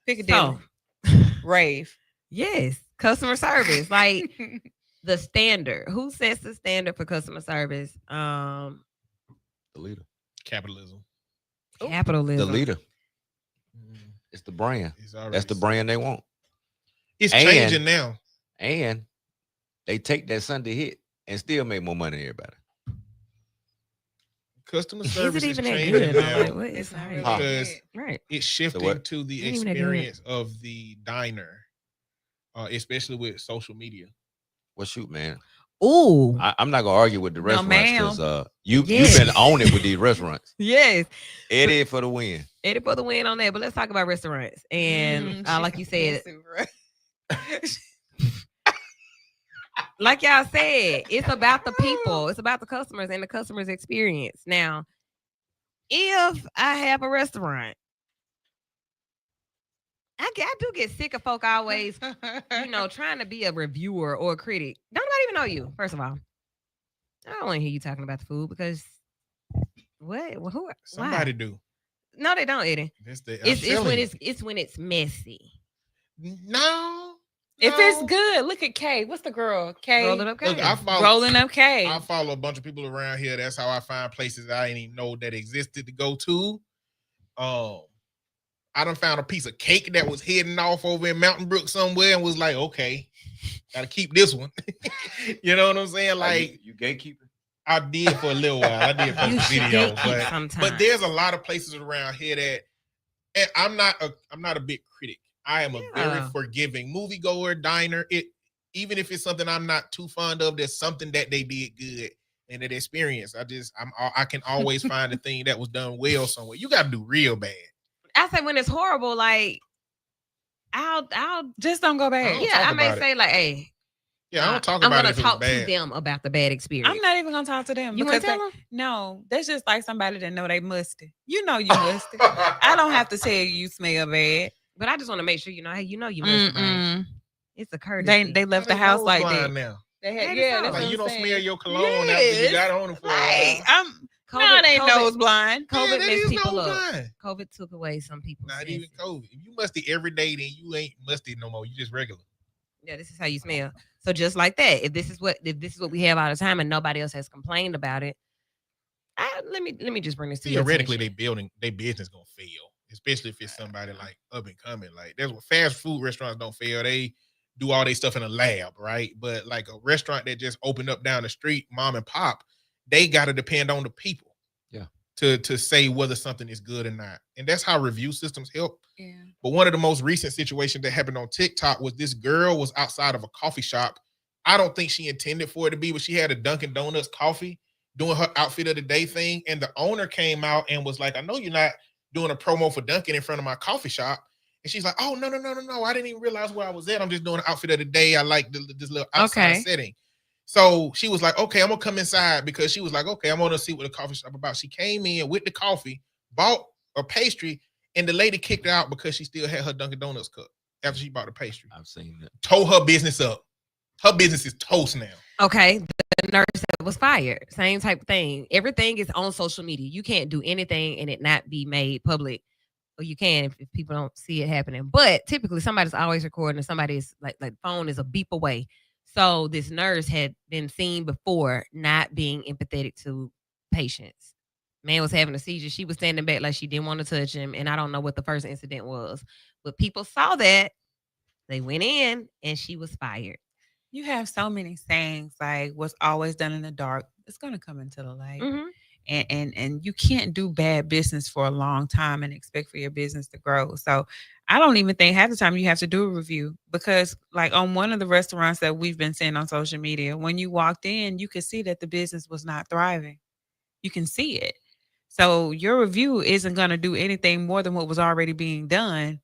Piccadilly. So, Rave. yes, customer service, like the standard. Who sets the standard for customer service? The leader. Capitalism. Capitalism. The leader. Mm, It's the brand. it's already That's the set. brand they want. It's And- changing now. And they take that Sunday hit and still make more money than everybody. Customer Is service it is even that changing good? now. Like, what It's is not right? really Huh. Because good. Right. It's shifting what? to the Ain't even that good. experience of the diner, especially with social media. Well, shoot, man. Ooh. I'm not gonna argue with the No, restaurants because ma'am. you've Yes. been on it with these restaurants. Yes. Eddie for the win. Eddie for the win on that. But let's talk about restaurants. And like you said, like y'all said, it's about the people. It's about the customers and the customer's experience. Now, if I have a restaurant, I do get sick of folk always, you know, trying to be a reviewer or a critic. Don't nobody even know you, first of all. I don't want to hear you talking about the food because what? Well, who? Somebody Why? do. No, they don't, Eddie. This the, It's when it's messy. no. If it's no. good, look at Kay. What's the girl? Kay. Roll it up, Look, Kay. I follow, Rolling up Kay. I follow a bunch of people around here. That's how I find places I didn't even know that existed to go to. I done found a piece of cake that was heading off over in Mountain Brook somewhere and was like, okay, gotta keep this one. You know what I'm saying? Like, you gatekeeper. I did for a little while. I did for You the should video, gatekeep sometimes. but there's a lot of places around here that, and I'm not a big critic. I am a very Yeah. forgiving moviegoer, diner. Even if it's something I'm not too fond of, there's something that they did good in that experience. I can always find a thing that was done well somewhere. You got to do real bad. I say when it's horrible, like I'll Just don't go back. don't yeah, talk I may about it. say like, hey, Yeah, I don't talk I'm about gonna it if it was talk to bad. them about the bad experience. I'm not even gonna talk to them You want because to tell them? no, that's just like somebody that know they musty. You know you musty. I don't have to tell you smell bad. But I just want to make sure you know, hey, you must right? Mm-mm. It's a courtesy. They left How the they house nose like blind that. now. They had, Maybe yeah, so. that's Like what you I'm don't saying. smell your cologne after you Yes. got on it for a Right. while. Mine ain't COVID- nose blind. COVID Man, that messed is people nose up. blind. COVID took away some people's Not even senses. COVID. If you musty every day, then you ain't musty no more. You just regular. Yeah, this is how you smell. So just like that, if this is what we have all the time and nobody else has complained about it, let me just bring this to your Theoretically, attention. they business gonna fail, especially if it's somebody like up and coming. Like that's what fast food restaurants don't fail. They do all their stuff in a lab, right? But like a restaurant that just opened up down the street, mom and pop, they got to depend on the people. Yeah. To say whether something is good or not, and that's how review systems help. Yeah. But one of the most recent situations that happened on TikTok was this girl was outside of a coffee shop. I don't think she intended for it to be, but she had a Dunkin' Donuts coffee doing her outfit of the day thing. And the owner came out and was like, I know you're not doing a promo for Dunkin' in front of my coffee shop. And she's like, oh, no. I didn't even realize where I was at. I'm just doing an outfit of the day. I like this little outside Okay. setting. So she was like, okay, I'm going to come inside because she was like, okay, I'm going to see what the coffee shop about. She came in with the coffee, bought a pastry, and the lady kicked her out because she still had her Dunkin' Donuts cup after she bought the pastry. I've seen that. Tore her business up. Her business is toast now. Okay, the nurse that was fired, same type of thing. Everything is on social media. You can't do anything and it not be made public. Or you can if people don't see it happening. But typically somebody's always recording and somebody is like phone is a beep away. So this nurse had been seen before not being empathetic to patients. Man was having a seizure. She was standing back like she didn't want to touch him. And I don't know what the first incident was. But people saw that. They went in and she was fired. You have so many sayings like what's always done in the dark, it's gonna come into the light. Mhm. And you can't do bad business for a long time and expect for your business to grow. So I don't even think half the time you have to do a review because like on one of the restaurants that we've been seeing on social media, when you walked in, you could see that the business was not thriving. You can see it. So your review isn't going to do anything more than what was already being done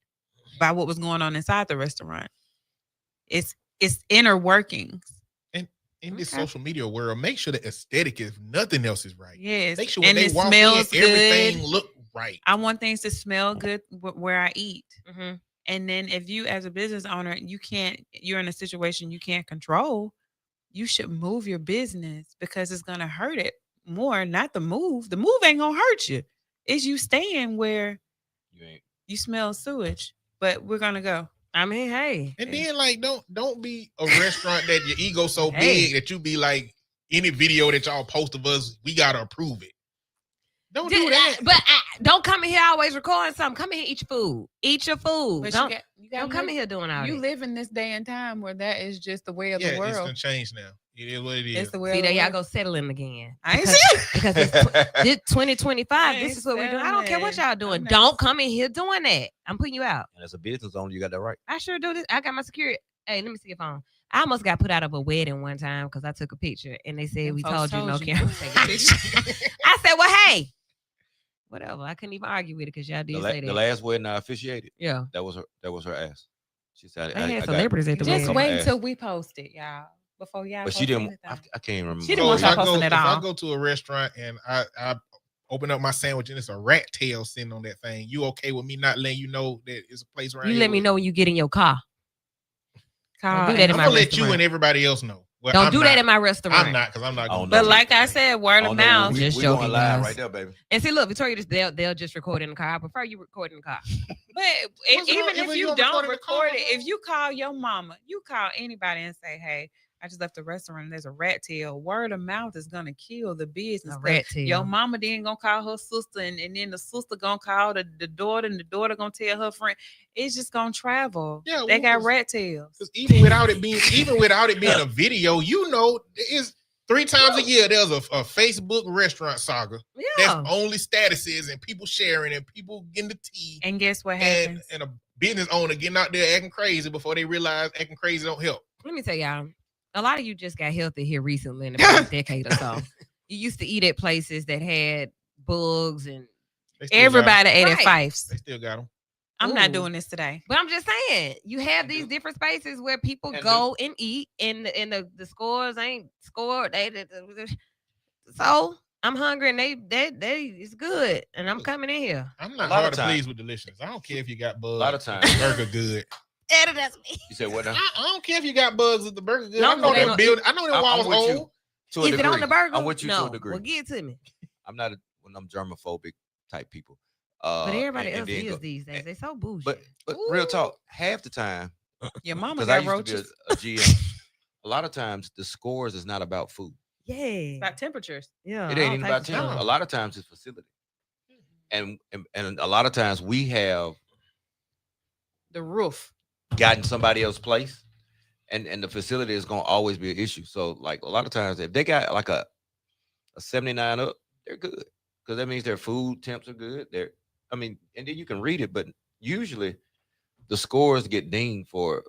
by what was going on inside the restaurant. It's inner workings. In this Okay. social media world, make sure the aesthetic, if nothing else, is right. Yes. Make sure when and they it walk in, smells everything good. look right. I want things to smell good where I eat. Mhm. And then if you as a business owner, you're in a situation you can't control, you should move your business because it's gonna hurt it more, not the move. The move ain't gonna hurt you. It's you staying where You ain't. you smell sewage. But we're gonna go. I mean, hey. And then like don't be a restaurant that your ego so Hey. big that you be like any video that y'all post of us, we gotta approve it. Don't do that. But don't come in here always recording something. Come in here, eat your food. Eat your food. But Don't you don't come in here doing all You that. live in this day and time where that is just the way of the It's world. gonna change now. It is what it is. It's the way See, of there the y'all world. go settling again. I ain't Because- see Because it's this 2025. I This ain't is what we're doing. I don't care what settling. y'all doing. I'm not- Don't come in here doing that. I'm putting you out. And as a business owner, you got that right. I sure do this. I got my security. Hey, let me see your phone. I almost got put out of a wedding one time because I took a picture and they said Them we folks told you no told you camera. to take a picture. I said, well, hey, whatever. I couldn't even argue with it because y'all did say The that. last wedding I officiated, yeah. that was her ass. She said, They I had got- celebrities at the Just Just wedding. wait. wait until we post it, y'all. Before y'all. But she post didn't. I anything. can't even remember. She didn't want y'all posting it if I all. go to a restaurant and I open up my sandwich and it's a rat tail sitting on that thing, you okay with me not letting you know that it's a place around You here let me with- know when you get in your car. Call do that in I'm my gonna let you restaurant. and everybody else know. Well, Don't I'm do not. that in my restaurant. I'm not because I'm not Oh, going. no. But like I said, word Oh, of no, mouth. Just we joking, going live guys. right there, baby. And see, look, Victoria, they'll just record in the car. I prefer you record in the car. But What's wrong even if if you you don't don't record in the car, record it, bro? if you call your mama, you call anybody and say, "Hey, I just left the restaurant. And there's a rat tail." Word of mouth is gonna kill the business. A 'cause rat tail. Your mama then gonna call her sister, and then the sister gonna call the daughter, and the daughter gonna tell her friend. It's just gonna travel. Yeah, They got well, rat tails. Because even without it being a video, you know, it's 3 times a year there's a Facebook restaurant saga. That's Yeah. only statuses and people sharing and people getting the tea And guess what and happens? a business owner getting out there acting crazy before they realize acting crazy don't help. Let me tell y'all, a lot of you just got healthy here recently in the past decade or so. You used to eat at places that had bugs and They still got 'em. Everybody ate at Right. Fifes. They still got them. I'm not Ooh. doing this today. But I'm just saying, you have And these do- different spaces where people and go and eat, and the scores ain't scored. So I'm hungry, and they it's good, and I'm coming in here. I'm not lot of hard to times- please with delicious. I don't care if you got bugs. lot of times- the burger good. That's me. You said what now? I don't care if you got bugs at the burger good. Long I know as they that don't- building. I know that I'm wall was with you. old. To a Is it on degree. the burger? I'm with you no. to a degree. Well, give it to me. I'm not one of them germophobic type people. But everybody and else then is go- these days. They so bullshit. But real talk, half the time, Your mama because I got used to roaches. be a GM, a lot of times the scores is not about food. yeah, About temperatures. yeah. It ain't all even about types of time. stuff. A lot of times it's facility. And a lot of times we have The roof. gotten somebody else's place, and the facility is gonna always be an issue. So like a lot of times if they got like a 79 up, they're good. Because that means their food temps are good. And then you can read it, but usually the scores get dinged for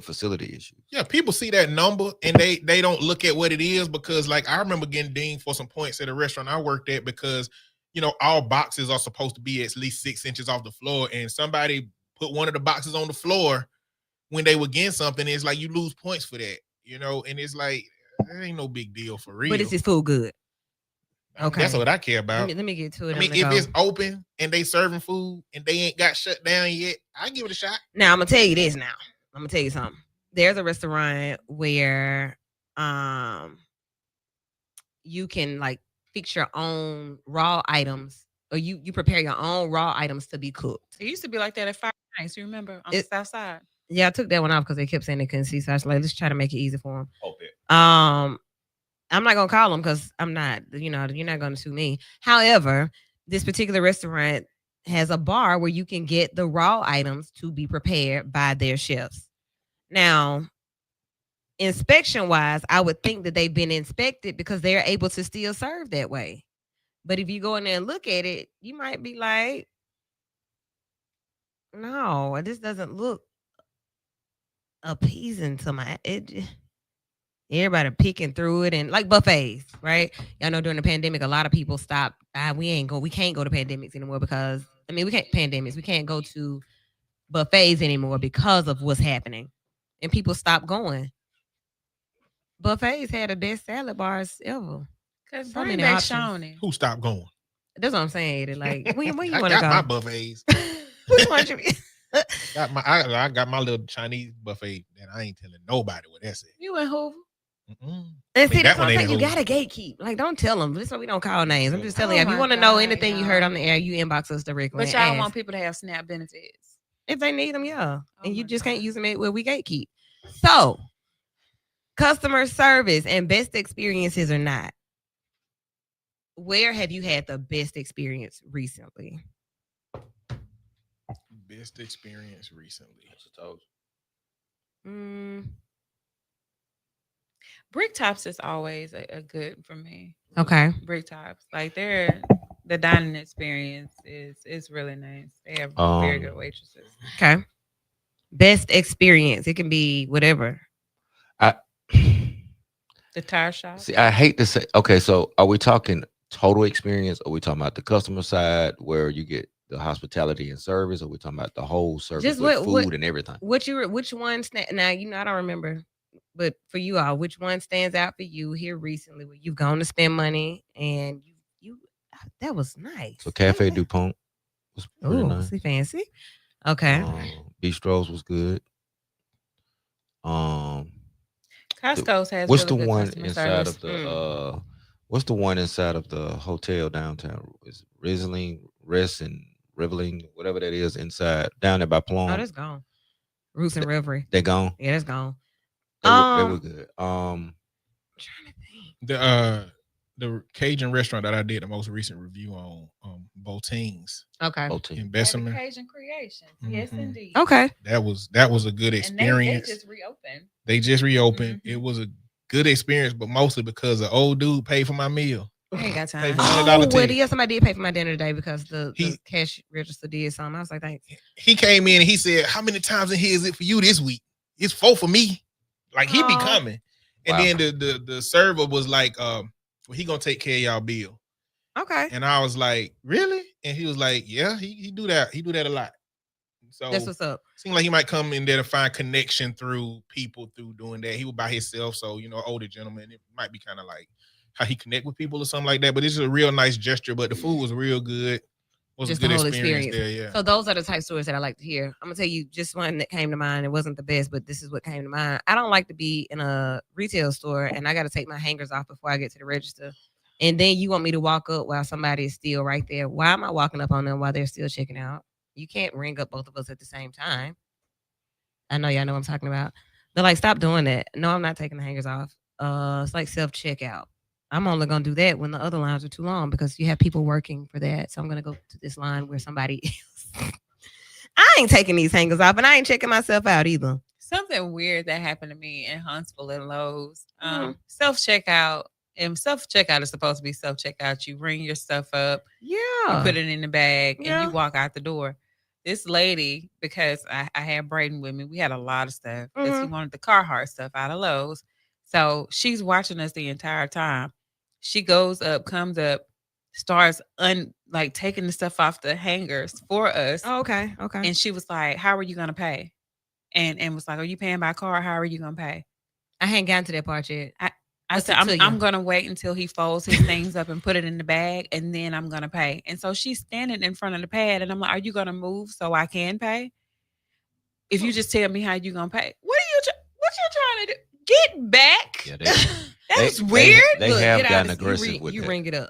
facility issues. Yeah, people see that number and they don't look at what it is because like I remember getting dinged for some points at a restaurant I worked at because all boxes are supposed to be at least 6 inches off the floor, and somebody put one of the boxes on the floor when they were getting something. It's like you lose points for that, and it's like that ain't no big deal for real. But is his food good? Okay. That's what I care about. Let me get to it. I mean, if it's open and they serving food and they ain't got shut down yet, I give it a shot. Now I'm gonna tell you this. Now I'm gonna tell you something. There's a restaurant where you can like fix your own raw items, or you prepare your own raw items to be cooked. It used to be like that at Five Nights. You remember on the South Side? Yeah, I took that one off because they kept saying they couldn't see. So I was like, let's try to make it easy for them. Okay. I'm not gonna call them because I'm not. You're not gonna sue me. However, this particular restaurant has a bar where you can get the raw items to be prepared by their chefs. Now, inspection wise, I would think that they've been inspected because they're able to still serve that way. But if you go in there and look at it, you might be like, no, this doesn't look appeasing to my everybody picking through it, and like buffets, right? Y'all know during the pandemic, a lot of people stopped. We can't go to pandemics anymore because we can't go to buffets anymore because of what's happening, and people stopped going. Buffets had the best salad bars ever. Because So bring many back options. Shawnee. Who stopped going? That's what I'm saying. Eddie. Like, where you I want to got my go? buffets. Which one should we- I got my little Chinese buffet that I ain't telling nobody what that's at. You in Hoover? Mm-mm. And see, that that's what one I'm ain't saying. You Hoover. gotta gatekeep. Like, don't tell them. This is why we don't call names. I'm just telling Oh you. If you my want to know God, anything you heard y'all. on the air, you inbox us directly. But and y'all ask. want people to have SNAP benefits. If they need them, yeah. Oh And you my just can't God. use them where we gatekeep. So, customer service and best experiences or not, where have you had the best experience recently? Best experience recently. Mm, Brick Tops is always a good for me. okay. Brick Tops, like the dining experience is really nice. They have very good waitresses. Okay. Best experience. It can be whatever. The tire shop. See, I hate to say. Okay, so are we talking total experience, or are we talking about the customer side where you get the hospitality and service, or are we talking about the whole service Just with what- food and everything? Which one now, I don't remember, but for you all, which one stands out for you here recently where you've gone to spend money and you that was nice. So Cafe Yeah. DuPont was pretty Ooh, nice. see, fancy. Okay. Bistros was good. Because Costco's has What's really the good one customer inside service. of the what's the one inside of the hotel downtown? Is Rizzling, Rest and Riveling, whatever that is inside down there by Oh, Plum? that's gone. Roots and Reverie. They gone. Yeah, that's gone. They were good. I'm trying to think. The Cajun restaurant that I did the most recent review on, Botines Okay. OT. in Bessemer. Cajun Creation. Yes, Mhm. indeed. Okay. That was a good And experience. they just reopened. They just reopened. Mhm. It was a good experience, but mostly because the old dude paid for my meal. I ain't got Pay time. for Oh, $100 well, ticket. yeah, somebody did pay for my dinner today because the He- cash register did something. I was like, thanks. He came in and he said, "How many times in here is it for you this week? It's 4 for me." Like he be Aw. coming, and Wow. then the server was like, "Well, he gonna take care of y'all bill." Okay. And I was like, "Really?" And he was like, "Yeah, he do that. He do that a lot." So That's what's up. seemed like he might come in there to find connection through people through doing that. He was by himself, so older gentleman. It might be kind of like how he connect with people or something like that. But it's a real nice gesture. But the food was real good. Was Just a good the whole experience experience. there. Yeah. So those are the type of stories that I like to hear. I'm gonna tell you just one that came to mind. It wasn't the best, but this is what came to mind. I don't like to be in a retail store and I got to take my hangers off before I get to the register. And then you want me to walk up while somebody is still right there. Why am I walking up on them while they're still checking out? You can't ring up both of us at the same time. I know y'all know what I'm talking about. They're like, stop doing that. No, I'm not taking the hangers off. It's like self checkout. I'm only gonna do that when the other lines are too long because you have people working for that. So I'm gonna go to this line where somebody is. I ain't taking these hangers off, and I ain't checking myself out either. Something weird that happened to me in Huntsville and Lowe's. Mhm. Self checkout. And self checkout is supposed to be self checkout. You ring your stuff up, you Yeah. put it in the bag, and Yeah. you walk out the door. This lady, because I had Braden with me, we had a lot of stuff because he wanted the Carhartt stuff out of Lowe's. So she's watching us the entire time. She goes up, comes up, starts taking the stuff off the hangers for us. Oh, okay. Okay. And she was like, "How are you gonna pay?" And was like, "Are you paying by card? How are you gonna pay?" I hadn't gotten to that part yet. I said, Listen to I'm you. gonna wait until he folds his things up and put it in the bag, and then I'm gonna pay. And so she's standing in front of the pad, and I'm like, "Are you gonna move so I can pay? If you just tell me how you gonna pay, what you trying to do? Get back!" Yeah, That's weird. They Look, have get out gotten of this. aggressive with you that. ring it up.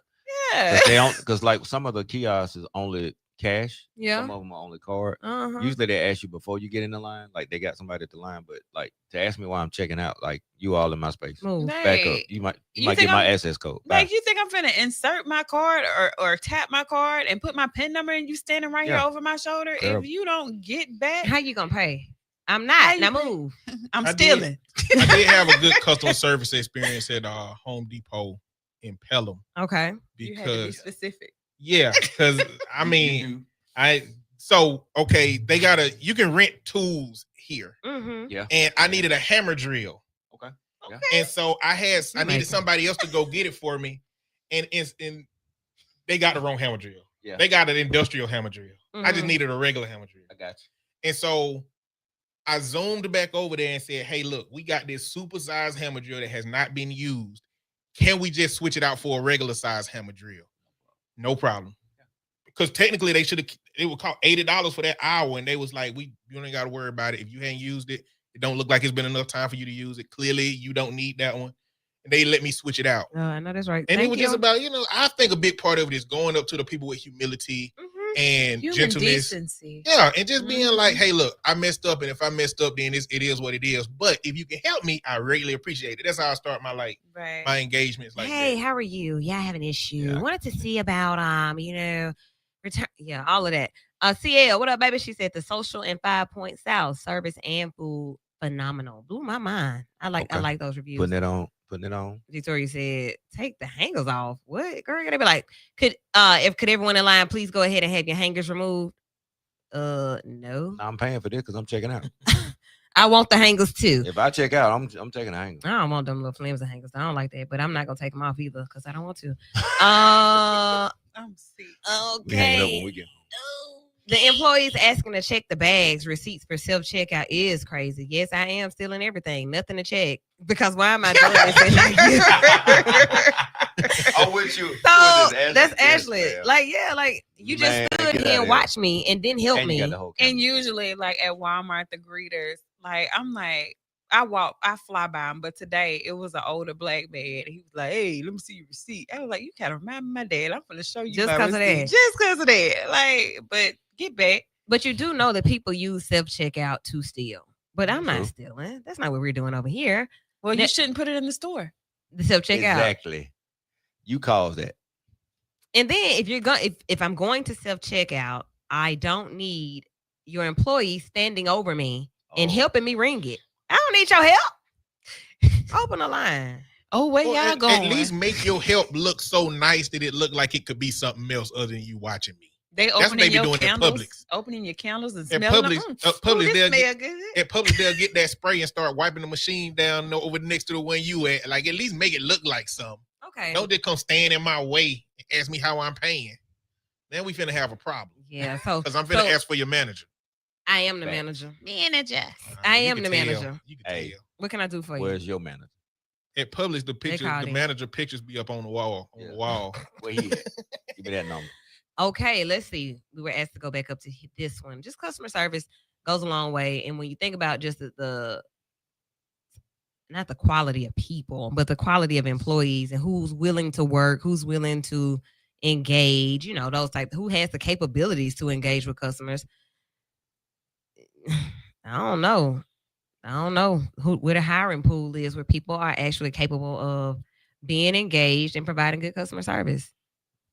Yeah. Cause they don't, because like some of the kiosks is only cash. Yeah. Some of them are only card. Uh-huh. Usually they ask you before you get in the line, like they got somebody at the line, but like to ask me why I'm checking out, like you all in my space. Move. Back up. Like, You might you get think my I'm- access code. Bye. Like, you think I'm finna insert my card or tap my card and put my PIN number and you standing right Yeah. here over my shoulder? Terrible. If you don't get back, How you gonna pay? I'm How not. you Now pay? move. I'm I did. stealing. I did have a good customer service experience at Home Depot in Pelham Okay. You had to be because specific. yeah, because I mean you can rent tools here, Mm-hmm. Yeah. and I needed a hammer drill, Okay. Yeah. and so I You needed making- somebody else to go get it for me, and they got the wrong hammer drill. Yeah. They got an industrial hammer drill. I just Mhm. needed a regular hammer drill. I got you. And so I zoomed back over there and said, "Hey, look, we got this supersized hammer drill that has not been used. Can we just switch it out for a regular size hammer drill?" No problem. Because technically it would cost $80 for that hour. And they was like, you ain't got to worry about it. If you hadn't used it, it don't look like it's been enough time for you to use it. Clearly, you don't need that one. And they let me switch it out. I know that's right. And Thank it was you. just about, I think a big part of it is going up to the people with humility Mhm. and Human gentleness. decency. Yeah, and just being like, Mhm. "Hey, look, I messed up, and if I messed up, then it is what it is. But if you can help me, I greatly appreciate it." That's how I start my Right. my engagements. Like, Hey, that. how are you? Yeah, I have an issue. Yeah. Wanted to see about return. Yeah, all of that. CL, what up, baby? She said the social and 5 Point South service and food phenomenal. Blew my mind. I like Okay. those reviews. Putting it on. Victoria said, "Take the hangers off." What, girl? They be like, could everyone in line please go ahead and have your hangers removed? No. I'm paying for this because I'm checking out. I want the hangers too. If I check out, I'm taking a hanger. I don't want them little flames and hangers. I don't like that, but I'm not gonna take them off either because I don't want to. I'm sick. We hang it up when Okay. we get home. The employees asking to check the bags, receipts for self checkout is crazy. Yes, I am stealing everything, nothing to check. Because why am I doing this? I'm with you. So With this that's Yes, Ashley. ma'am. Like, yeah, like you just Man, stood get here outta and here. watched me and didn't help And you me. got the whole And camera. usually, like at Walmart, the greeters, like I'm like, I fly by him, but today it was an older black man. He was like, "Hey, let me see your receipt." I was like, "You kind of remind me of my dad. I'm gonna show you Just my 'cause of receipt that. just because of that." Like, but get back. But you do know that people use self checkout to steal. But I'm True. not stealing. That's not what we're doing over here. Well, you That- shouldn't put it in the store. The self checkout. Exactly. You caused that. And then if you're going, if I'm going to self checkout, I don't need your employee standing over me and Oh. helping me ring it. I don't need your help. Open the line. Oh, where Well, y'all at going? least make your help look so nice that it look like it could be something else other than you watching me. They That's what opening they be your doing at candles, Publix. opening your candles and At smelling Publix, them. Publix, Ooh, they'll this smell get- good. At Publix, they'll get that spray and start wiping the machine down over next to the one you at. Like, at least make it look like something. Okay. Don't just come stand in my way and ask me how I'm paying. Then we finna have a problem. Yeah. So Because I'm finna so ask for your manager. I am the Facts. manager. Manager. I You am can the tell. manager. You can Hey. tell. What can I do for you? Where's your manager? At Publix, the pictures, called the him. manager pictures be up on the wall. On Yeah. the wall. Where he at? Give me that number. Okay, let's see. We were asked to go back up to this one. Just customer service goes a long way. And when you think about just the not the quality of people, but the quality of employees and who's willing to work, who's willing to engage, you know, those type, who has the capabilities to engage with customers. I don't know. I don't know where the hiring pool is where people are actually capable of being engaged and providing good customer service.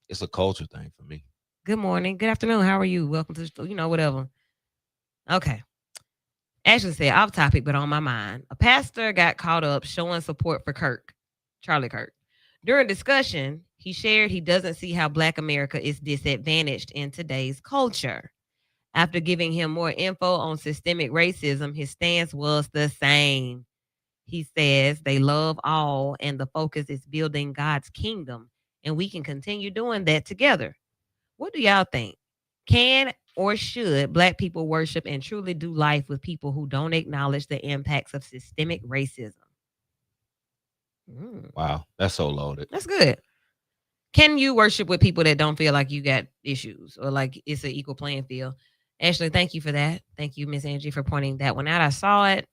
It's a culture thing for me. Good morning. Good afternoon. How are you? Welcome to the show. You know, whatever. Okay. Ashley said, off topic, but on my mind. A pastor got caught up showing support for Charlie Kirk. During discussion, he shared he doesn't see how Black America is disadvantaged in today's culture. After giving him more info on systemic racism, his stance was the same. He says they love all, and the focus is building God's kingdom, and we can continue doing that together. What do y'all think? Can or should Black people worship and truly do life with people who don't acknowledge the impacts of systemic racism? Wow, that's so loaded. That's good. Can you worship with people that don't feel like you got issues or like it's an equal playing field? Ashley, thank you for that. Thank you, Miss Angie, for pointing that one out. I saw it.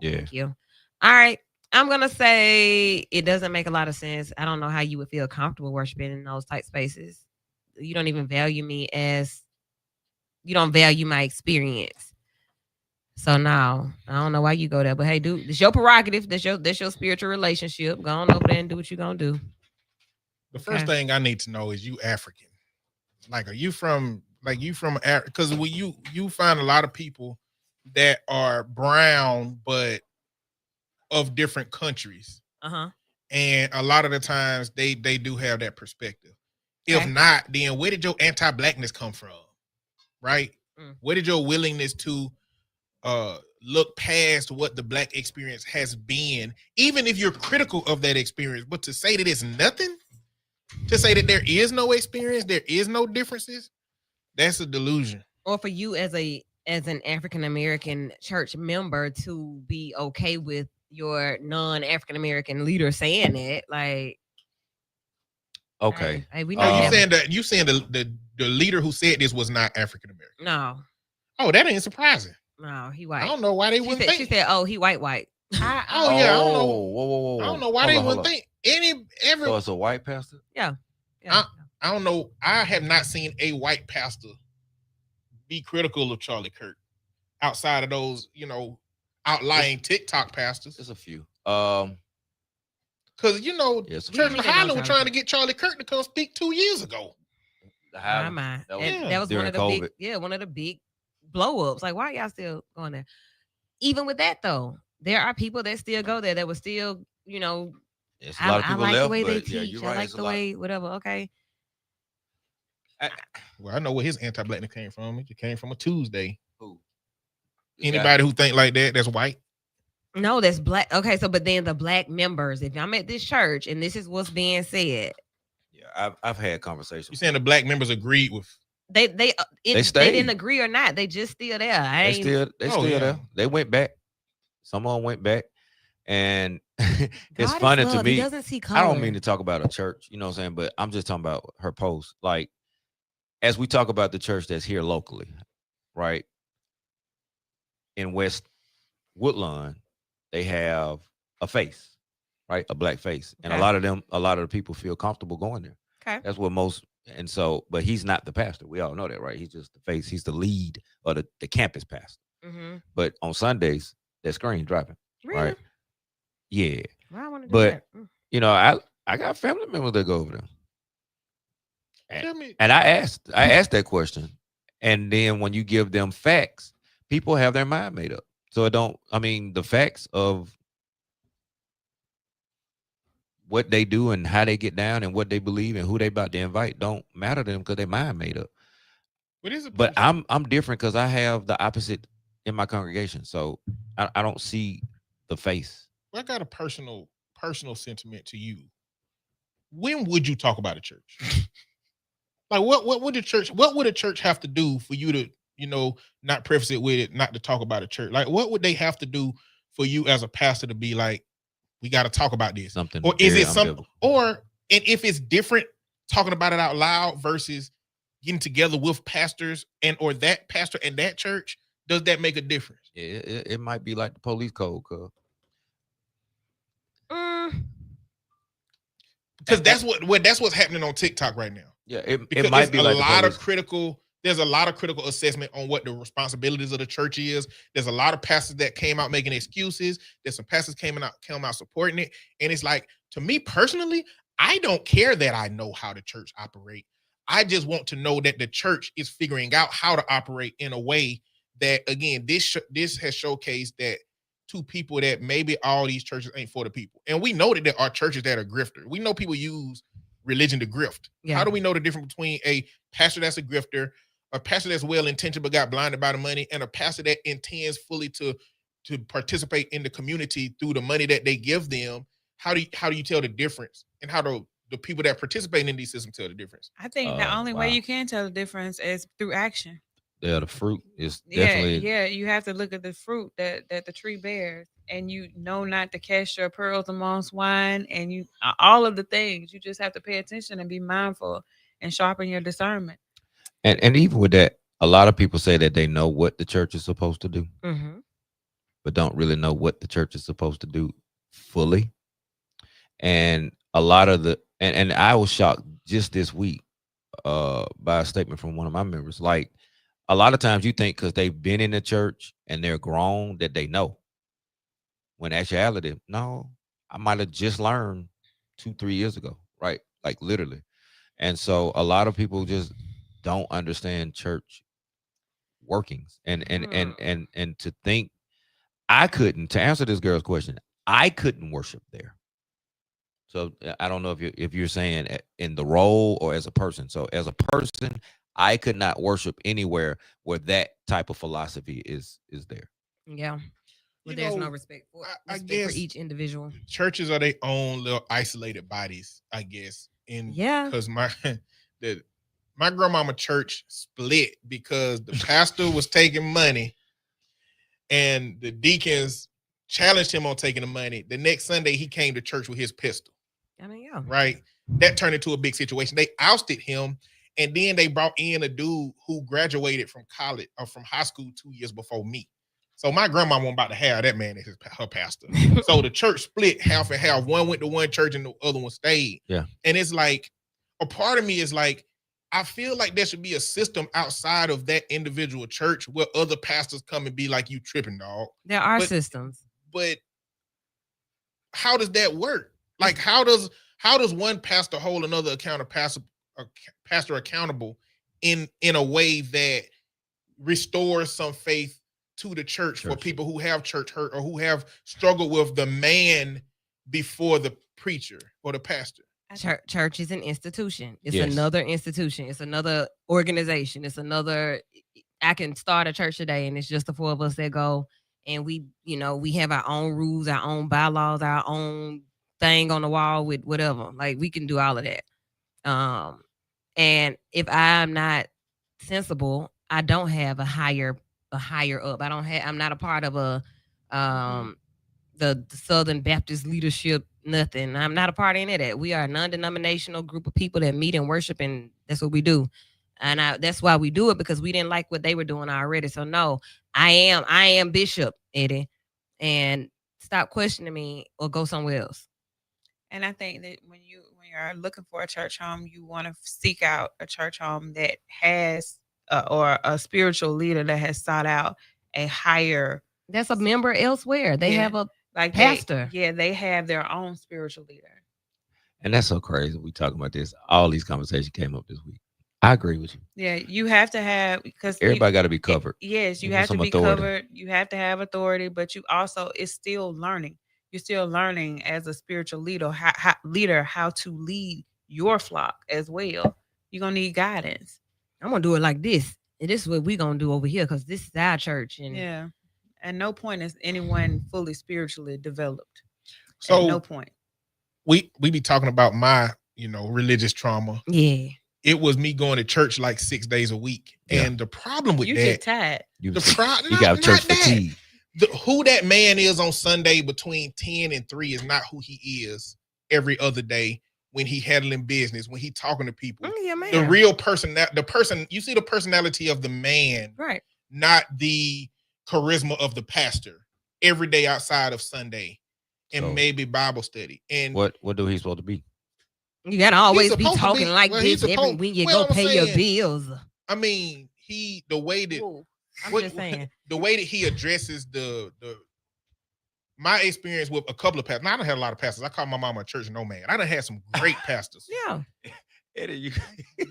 Yeah. Thank you. All right. I'm going to say it doesn't make a lot of sense. I don't know how you would feel comfortable worshiping in those type spaces. You don't even value me as, you don't value my experience. So no, I don't know why you go there. But hey, dude, it's your prerogative. That's your spiritual relationship. Go on over there and do what you're going to do. The first Okay. thing I need to know is you African. Like, are you from because when you find a lot of people that are brown but of different countries, Uh-huh. and a lot of the times they do have that perspective. If Okay. not, then where did your anti-blackness come from? Right? Mm. Where did your willingness to look past what the Black experience has been, even if you're critical of that experience, but to say that it's nothing, to say that there is no experience, there is no differences, that's a delusion. Or for you as an African American church member to be okay with your non-African American leader saying it, like, Okay. hey, we Oh, know you that. saying that the leader who said this was not African American? No, Oh, that ain't surprising. no, he I white. don't know why they She wouldn't said, think. she said, oh, he white. Oh yeah, I don't know. Whoa. I don't know why they wouldn't think every. So it's a white pastor? Yeah. I don't know. I have not seen a white pastor be critical of Charlie Kirk outside of those, outlying TikTok pastors. There's a few. Because Yes, Church we of didn't Highland know was Charlie trying to get Charlie Kirk to come speak 2 years ago. My mind. That That was one during of the COVID. one of the big blow ups. Like, why y'all still going there? Even with that though, there are people that still go there that were still, It's a lot of I people like left, the way they but yeah, teach. you're I right. like it's a the lot. way, whatever. Okay. Well, I know where his anti-blackness came from. It came from a Tuesday. Who? The guy- Anybody who think like that's white. No, that's black. Okay, so but then the Black members, if I'm at this church and this is what's being said, Yeah, I've had conversations. You saying the Black members agreed with? they stayed. didn't agree or not. They just still there. They still Oh, yeah. there. They went back. Some of them went back. And it's God is funny to love. He me. doesn't see color. I don't mean to talk about a church, you know what I'm saying? But I'm just talking about her post. Like, as we talk about the church that's here locally, right? In West Woodlawn, they have a face, right? A black face. And Okay. a lot of the people feel comfortable going there. Okay. That's what most, and so, but he's not the pastor. We all know that, right? He's just the face. He's the lead or the campus pastor. Mm-hmm. But on Sundays, that screen dropping, Really? right? Yeah. Well, I want to do But that. you know, I got family members that go over there. Tell me, And I asked that question. And then when you give them facts, people have their mind made up. So the facts of what they do and how they get down and what they believe and who they about to invite don't matter to them because their mind made up. what is it? But I'm different because I have the opposite in my congregation. So I don't see the face. I got a personal sentiment to you. When would you talk about a church? Like what would a church have to do for you to, not preface it with it, not to talk about a church? Like what would they have to do for you as a pastor to be like, we got to talk about this? Something. Or is very it something, unbiblical. and if it's different talking about it out loud versus getting together with pastors or that pastor and that church, does that make a difference? It might be like the police code, cuz. Because that's what's happening on TikTok right now. Yeah, it Because might be there's like a lot the of critical. There's a lot of critical assessment on what the responsibilities of the church is. There's a lot of pastors that came out making excuses. There's some pastors came out supporting it, and it's like, to me personally, I don't care that I know how the church operate. I just want to know that the church is figuring out how to operate in a way that, again, this has showcased that to people that maybe all these churches ain't for the people. And we know that there are churches that are grifter. We know people use religion to grift. Yeah. How do we know the difference between a pastor that's a grifter, a pastor that's well-intentioned but got blinded by the money, and a pastor that intends fully to participate in the community through the money that they give them? How do you tell the difference? And how do the people that participate in these systems tell the difference? I think the only way wow. you can tell the difference is through action. Yeah, the fruit is definitely. Yeah, you have to look at the fruit that the tree bears, and you know not to cast your pearls among swine, and you all of the things. You just have to pay attention and be mindful and sharpen your discernment. And even with that, a lot of people say that they know what the church is supposed to do, Mm-hmm. but don't really know what the church is supposed to do fully. And a lot of and I was shocked just this week by a statement from one of my members. Like, a lot of times you think because they've been in the church and they're grown that they know. When actuality, no, I might have just learned 2-3 years ago, right? Like literally. And so a lot of people just don't understand church workings. And to think to answer this girl's question, I couldn't worship there. So I don't know if you're saying in the role or as a person. So as a person, I could not worship anywhere where that type of philosophy is there. Yeah. You But there's no know, respect for I respect guess for each individual. churches are their own little isolated bodies, I guess. And Yeah. because my grandmama church split because the pastor was taking money and the deacons challenged him on taking the money. The next Sunday he came to church with his pistol. I mean, yeah. Right? That turned into a big situation. They ousted him, and then they brought in a dude who graduated from college or from high school 2 years before me. So my grandma wasn't about to have that man as her pastor. So the church split half and half. One went to one church and the other one stayed. Yeah. And it's like, a part of me is like, I feel like there should be a system outside of that individual church where other pastors come and be like, you tripping, dog. There are But- systems. But how does that work? Like, how does one pastor hold another pastor accountable in a way that restores some faith to the church for Church. people who have church hurt or who have struggled with the man before the preacher or the pastor? Church is an institution. It's Yes. another institution. It's another organization. It's another. I can start a church today, and it's just the four of us that go, and we have our own rules, our own bylaws, our own thing on the wall with whatever. Like, we can do all of that. And if I'm not sensible, I don't have a higher up. I'm not a part of the Southern Baptist leadership, nothing. I'm not a part of any of that. We are a non-denominational group of people that meet and worship, and that's what we do. And that's why we do it, because we didn't like what they were doing already. So no, I am Bishop Eddie, and stop questioning me or go somewhere else. And I think that when you're looking for a church home, you want to seek out a church home that has or a spiritual leader that has sought out a higher That's a member elsewhere. They Yeah. have a like pastor. they have their own spiritual leader. And that's so crazy. We talking about this. All these conversations came up this week. I agree with you. Yeah, you have to have because Everybody got to be covered. Yes, you Give them have to some be authority. covered. You have to have authority, but you also it's still learning. You're still learning as a spiritual leader how to lead your flock as well. You're gonna need guidance. I'm gonna do it like this. And this is what we're gonna do over here because this is our church. And Yeah. At no point is anyone fully spiritually developed. So At no point. we be talking about my, religious trauma. yeah. It was me going to church like 6 days a week. Yeah. And the problem with You that, get tired. You, the you got church fatigue. who that man is on Sunday between 10 and 3 is not who he is every other day when he handling business, when he talking to people. Yeah, man. The real person, you see the personality of the man, right. not the charisma of the pastor every day outside of Sunday and So- maybe Bible study. And What do he supposed to be? You gotta always be supposed to talking be- like well, he's this supposed- when you well, go I'm pay your saying- bills. I mean, the way that Ooh, I'm what- just saying. the way that he addresses my experience with a couple of pastors. Now, I done had a lot of pastors. I call my mama a church no man. I done had some great pastors. Yeah. Eddie, you.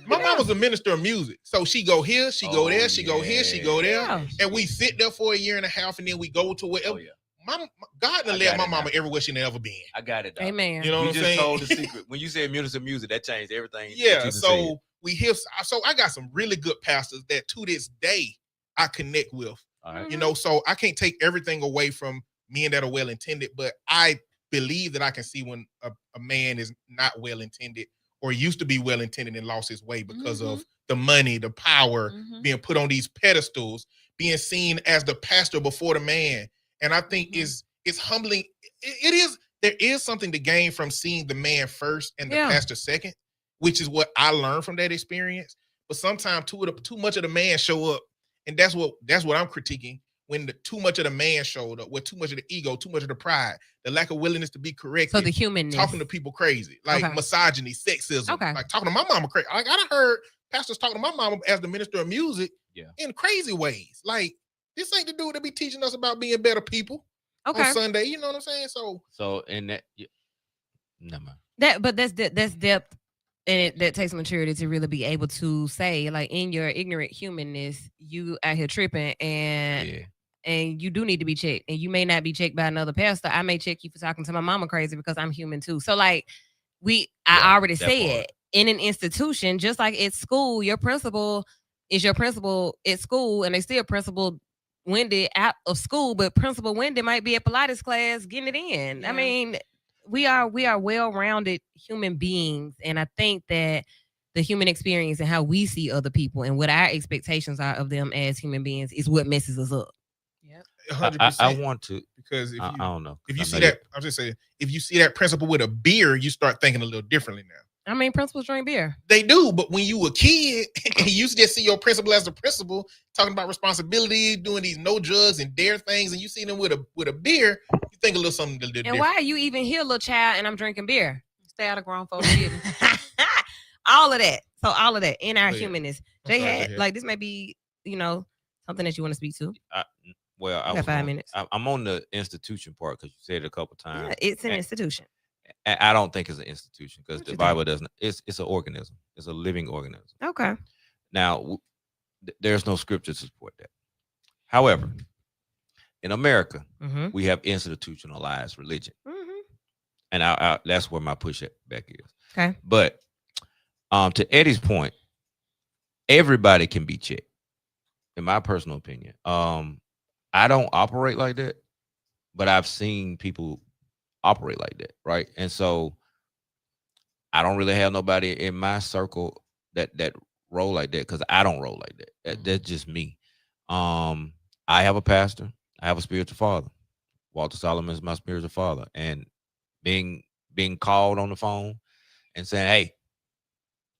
My mom was a minister of music. So she go here, she go Oh, there, she go here, she go there. Yeah. And we sit there for a year and a half and then we go to wherever. Oh, yeah. God done I led got my it mama now. everywhere she never been. I got it. Dog. Amen. You know You what I'm just saying? told the secret. When you said music, that changed everything. that you Yeah, just said. so we hear. So I got some really good pastors that to this day I connect with. All right. So I can't take everything away from men that are well intended, but I believe that I can see when a man is not well intended or used to be well intended and lost his way because of the money, the power, Mhm. being put on these pedestals, being seen as the pastor before the man. And I think it's humbling. It is. There is something to gain from seeing the man first and the Yeah. pastor second, which is what I learned from that experience. But sometimes too much of the man show up, and that's what I'm critiquing. When too much of the man showed up, with too much of the ego, too much of the pride, the lack of willingness to be corrected, So the humanness. talking to people crazy, like Okay. misogyny, sexism, Okay. like talking to my mama crazy. Like I done heard pastors talking to my mama as the minister of music, Yeah. in crazy ways. Like this ain't the dude that be teaching us about being better people Okay. on Sunday. You know what I'm saying? So in that, never mind. That's depth, and that takes maturity to really be able to say, like, in your ignorant humanness, you out here tripping, and Yeah. and you do need to be checked, and you may not be checked by another pastor. I may check you for talking to my mama crazy because I'm human too. So like I Yeah, already that said part. in an institution, just like at school, your principal is your principal at school, and they still principal Wendy out of school, but Principal Wendy might be at Pilates class getting it in. Yeah. I mean, we are well-rounded human beings, and I think that the human experience and how we see other people and what our expectations are of them as human beings is what messes us up. Yep. 100%. I want to. because if I you don't know. if you I see know that, I'm just saying, if you see that principal with a beer, you start thinking a little differently now. I mean, principals drink beer. They do, but when you a kid and you used to just see your principal as the principal talking about responsibility, doing these no drugs and dare things, and you see them with a beer, you think a little something a little And different. why are you even here, little child, and I'm drinking beer? Stay out of grown folks' business. all of that. So all of that in our Oh, yeah. humanness. I'm Jay sorry, go had ahead. like this may be, something that you want to speak to. Well, You got 5 minutes. I'm on the institution part because you said it a couple Yeah, times. it's an and- institution. I don't think it's an institution because What the you think? Bible doesn't. It's an organism. It's a living organism. Okay. Now, there's no scripture to support that. However, in America, Mm-hmm. we have institutionalized religion, Mm-hmm. and that's where my pushback is. Okay. But to Eddie's point, everybody can be checked. In my personal opinion, I don't operate like that, but I've seen people operate like that, right? And so I don't really have nobody in my circle that roll like that because I don't roll like that. That's just me. I have a pastor. I have a spiritual father. Walter Solomon is my spiritual father, and being called on the phone and saying, "Hey,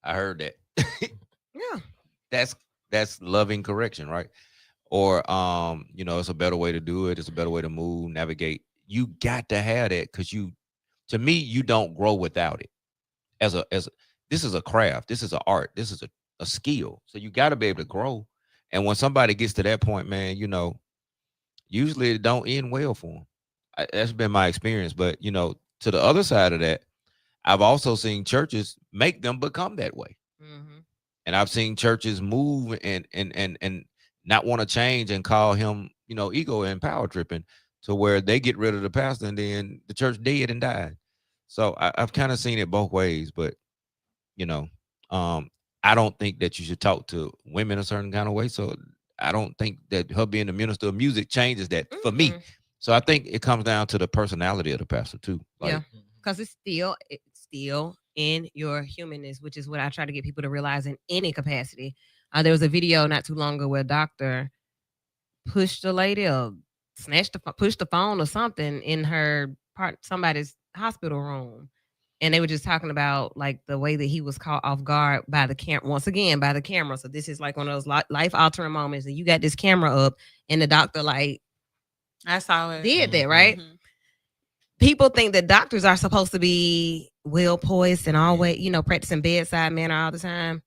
I heard that." Yeah. That's loving correction, right? Or it's a better way to do it. It's a better way to move, navigate, you got to have that because to me, you don't grow without it. This is a craft, this is an art, this is a skill. So you got to be able to grow. And when somebody gets to that point, man, usually it don't end well for them. That's been my experience. But to the other side of that, I've also seen churches make them become that way. Mhm. And I've seen churches move and not want to change and call him, ego and power tripping to where they get rid of the pastor and then the church dead and died. So I've kind of seen it both ways, but you know, I don't think that you should talk to women a certain kind of way. So I don't think that her being the minister of music changes that for me. Mm-mm. So I think it comes down to the personality of the pastor too. Like, Yeah. Because it's still in your humanness, which is what I try to get people to realize in any capacity. There was a video not too long ago where a doctor pushed a lady or pushed the phone or something in somebody's hospital room. And they were just talking about like the way that he was caught off guard by the camera, once again, by the camera. So this is like one of those life altering moments that you got this camera up and the doctor like I saw it. did that, right? Mhm. People think that doctors are supposed to be well poised and always, practicing bedside manner all the time.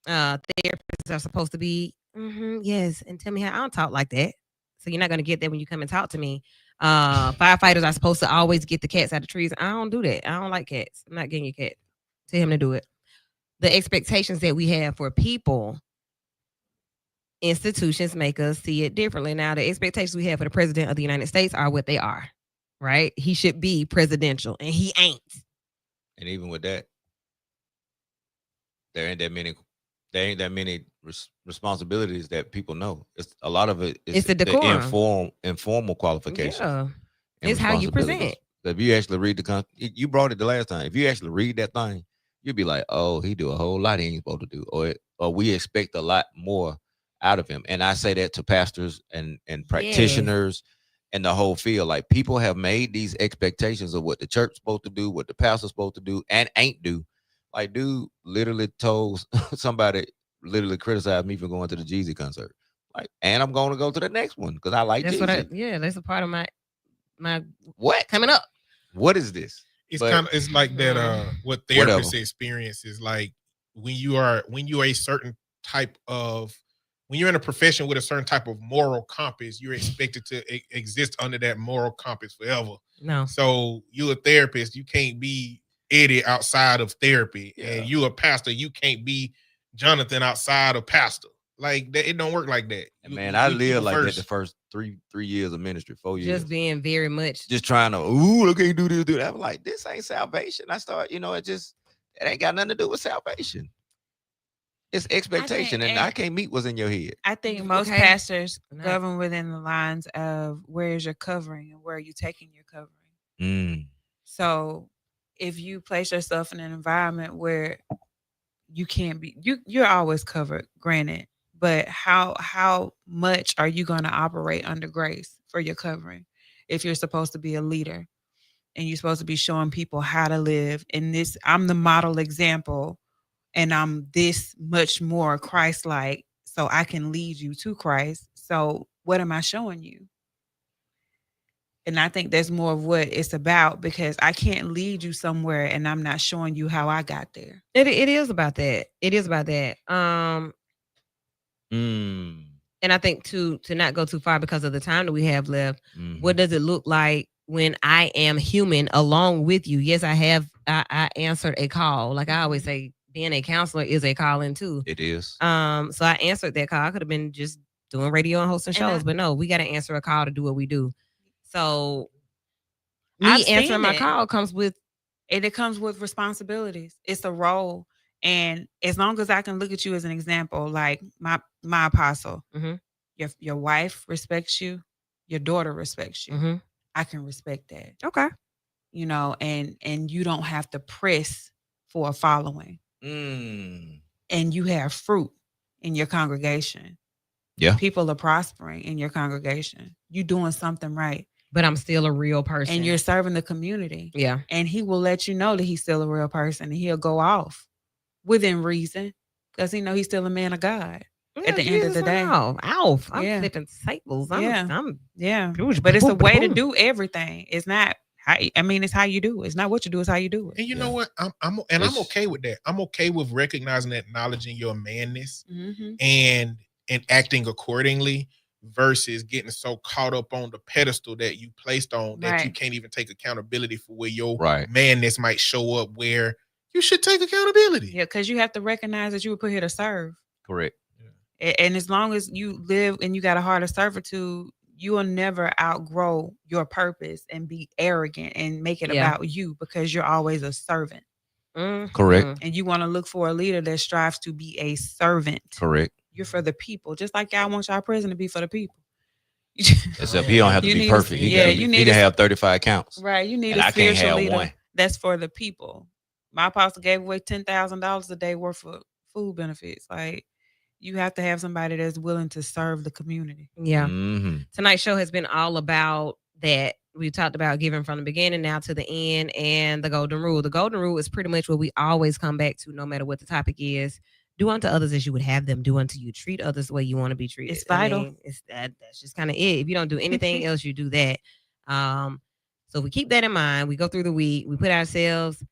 Therapists are supposed to be, yes, and tell me how I don't talk like that. So you're not going to get that when you come and talk to me. Firefighters are supposed to always get the cats out of trees. I don't do that. I don't like cats. I'm not getting your cat. Tell him to do it. The expectations that we have for people, institutions make us see it differently. Now, the expectations we have for the president of the United States are what they are, right? He should be presidential, and he ain't. and even with that, there ain't that many responsibilities that people know. It's a lot of it. It's the decorum. Informal qualifications. Yeah. and It's how you responsibilities. present. So if you actually read you brought it the last time. If you actually read that thing, you'd be like, oh, he do a whole lot he ain't supposed to do, or we expect a lot more out of him. And I say that to pastors and practitioners and the whole field. Like people have made these expectations of what the church's supposed to do, what the pastor's supposed to do, and ain't do. Like, dude literally told somebody literally criticized me for going to the Jeezy concert. Like, and I'm going to go to the next one because I like That's Jeezy. that's a part of my What? coming up. What is this? It's But- kind of it's like that. What Whatever. therapists experience is like when you are a certain type of when you're in a profession with a certain type of moral compass, you're expected to exist under that moral compass forever. No. So you a therapist, you can't be Eddie outside of therapy, Yeah. and you a pastor, you can't be Jonathan outside of pastor. Like that, it don't work like that. And man, I you lived like that first. the first three years of ministry, 4 years. Just being very much. Just trying to, I can't do this, do that. I'm like, this ain't salvation. I start, it ain't got nothing to do with salvation. It's expectation, and I can't meet what's in your head. I think most Okay. pastors Nice. govern within the lines of where is your covering and where are you taking your covering. Mm. So if you place yourself in an environment where you can't be, you're always covered, granted, but how much are you going to operate under grace for your covering if you're supposed to be a leader and you're supposed to be showing people how to live in this? I'm the model example and I'm this much more Christ-like, so I can lead you to Christ. So what am I showing you? And I think that's more of what it's about, because I can't lead you somewhere and I'm not showing you how I got there. It is about that. It is about that. Mm. And I think to not go too far because of the time that we have left, Mhm. what does it look like when I am human along with you? Yes, I answered a call. Like I always say, being a counselor is a calling too. It is. So I answered that call. I could have been just doing radio and hosting shows, but no, we got to answer a call to do what we do. So I've me seen answering my it. call comes with It comes with responsibilities. It's a role. And as long as I can look at you as an example, like my apostle, Mhm. your wife respects you, your daughter respects you. Mhm. I can respect that. Okay. And you don't have to press for a following. Mm. And you have fruit in your congregation. Yeah. People are prospering in your congregation. You doing something right. But I'm still a real person. And you're serving the community. Yeah. And he will let you know that he's still a real person, and he'll go off within reason because he know he's still a man of God. at the end of the day. Off. I'm Yeah. flipping tables. Yeah. I'm Yeah, Boosh, but it's a boom, way to boom. do everything. It's not. It's how you do it. It's not what you do. It's how you do it. And you Yeah. know what? I'm It's- okay with that. I'm okay with recognizing and acknowledging your manness Mm-hmm. and acting accordingly versus getting so caught up on the pedestal that you placed on that you Right. can't even take accountability for where your Right. manness might show up where you should take accountability. Yeah, because you have to recognize that you were put here to serve. Correct. And as long as you live and you got a heart of servitude, you will never outgrow your purpose and be arrogant and make it Yeah. about you because you're always a servant. Correct. And you want to look for a leader that strives to be a servant. Correct. You're for the people, just like y'all want y'all president to be for the people. Except he don't have to You be need a- perfect. He yeah, can, you he need can a- have 35 accounts. Right. You need And a I can't spiritual have leader one. that's for the people. My apostle gave away $10,000 a day worth of food benefits. Like, you have to have somebody that's willing to serve the community. Yeah. Mhm. Tonight's show has been all about that. We talked about giving from the beginning now to the end and the golden rule. The golden rule is pretty much what we always come back to no matter what the topic is. Do unto others as you would have them do unto you. Treat others the way you want to be treated. It's vital. It's that's just kind of it. If you don't do anything else, you do that. So we keep that in mind. We go through the week. We put ourselves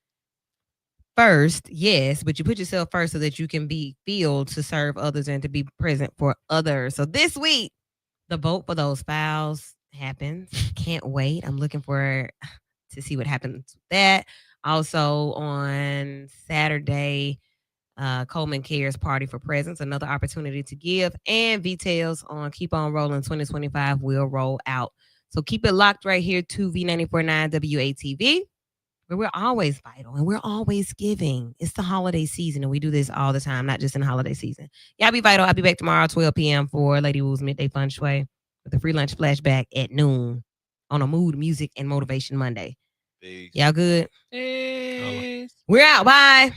first, yes, but you put yourself first so that you can be filled to serve others and to be present for others. So this week, the vote for those files happens. Can't wait. I'm looking for to see what happens with that. Also on Saturday, Coleman Cares Party for Presence, another opportunity to give, and details on Keep On Rolling 2025 will roll out. So keep it locked right here to V94.9 WATV, where we're always vital and we're always giving. It's the holiday season and we do this all the time, not just in the holiday season. Y'all be vital. I'll be back tomorrow, 12 p.m. for Lady Wu's Midday Fun Shui with a free lunch flashback at noon on a Mood, Music, and Motivation Monday. Peace. Y'all good? Yes. We're out. Bye.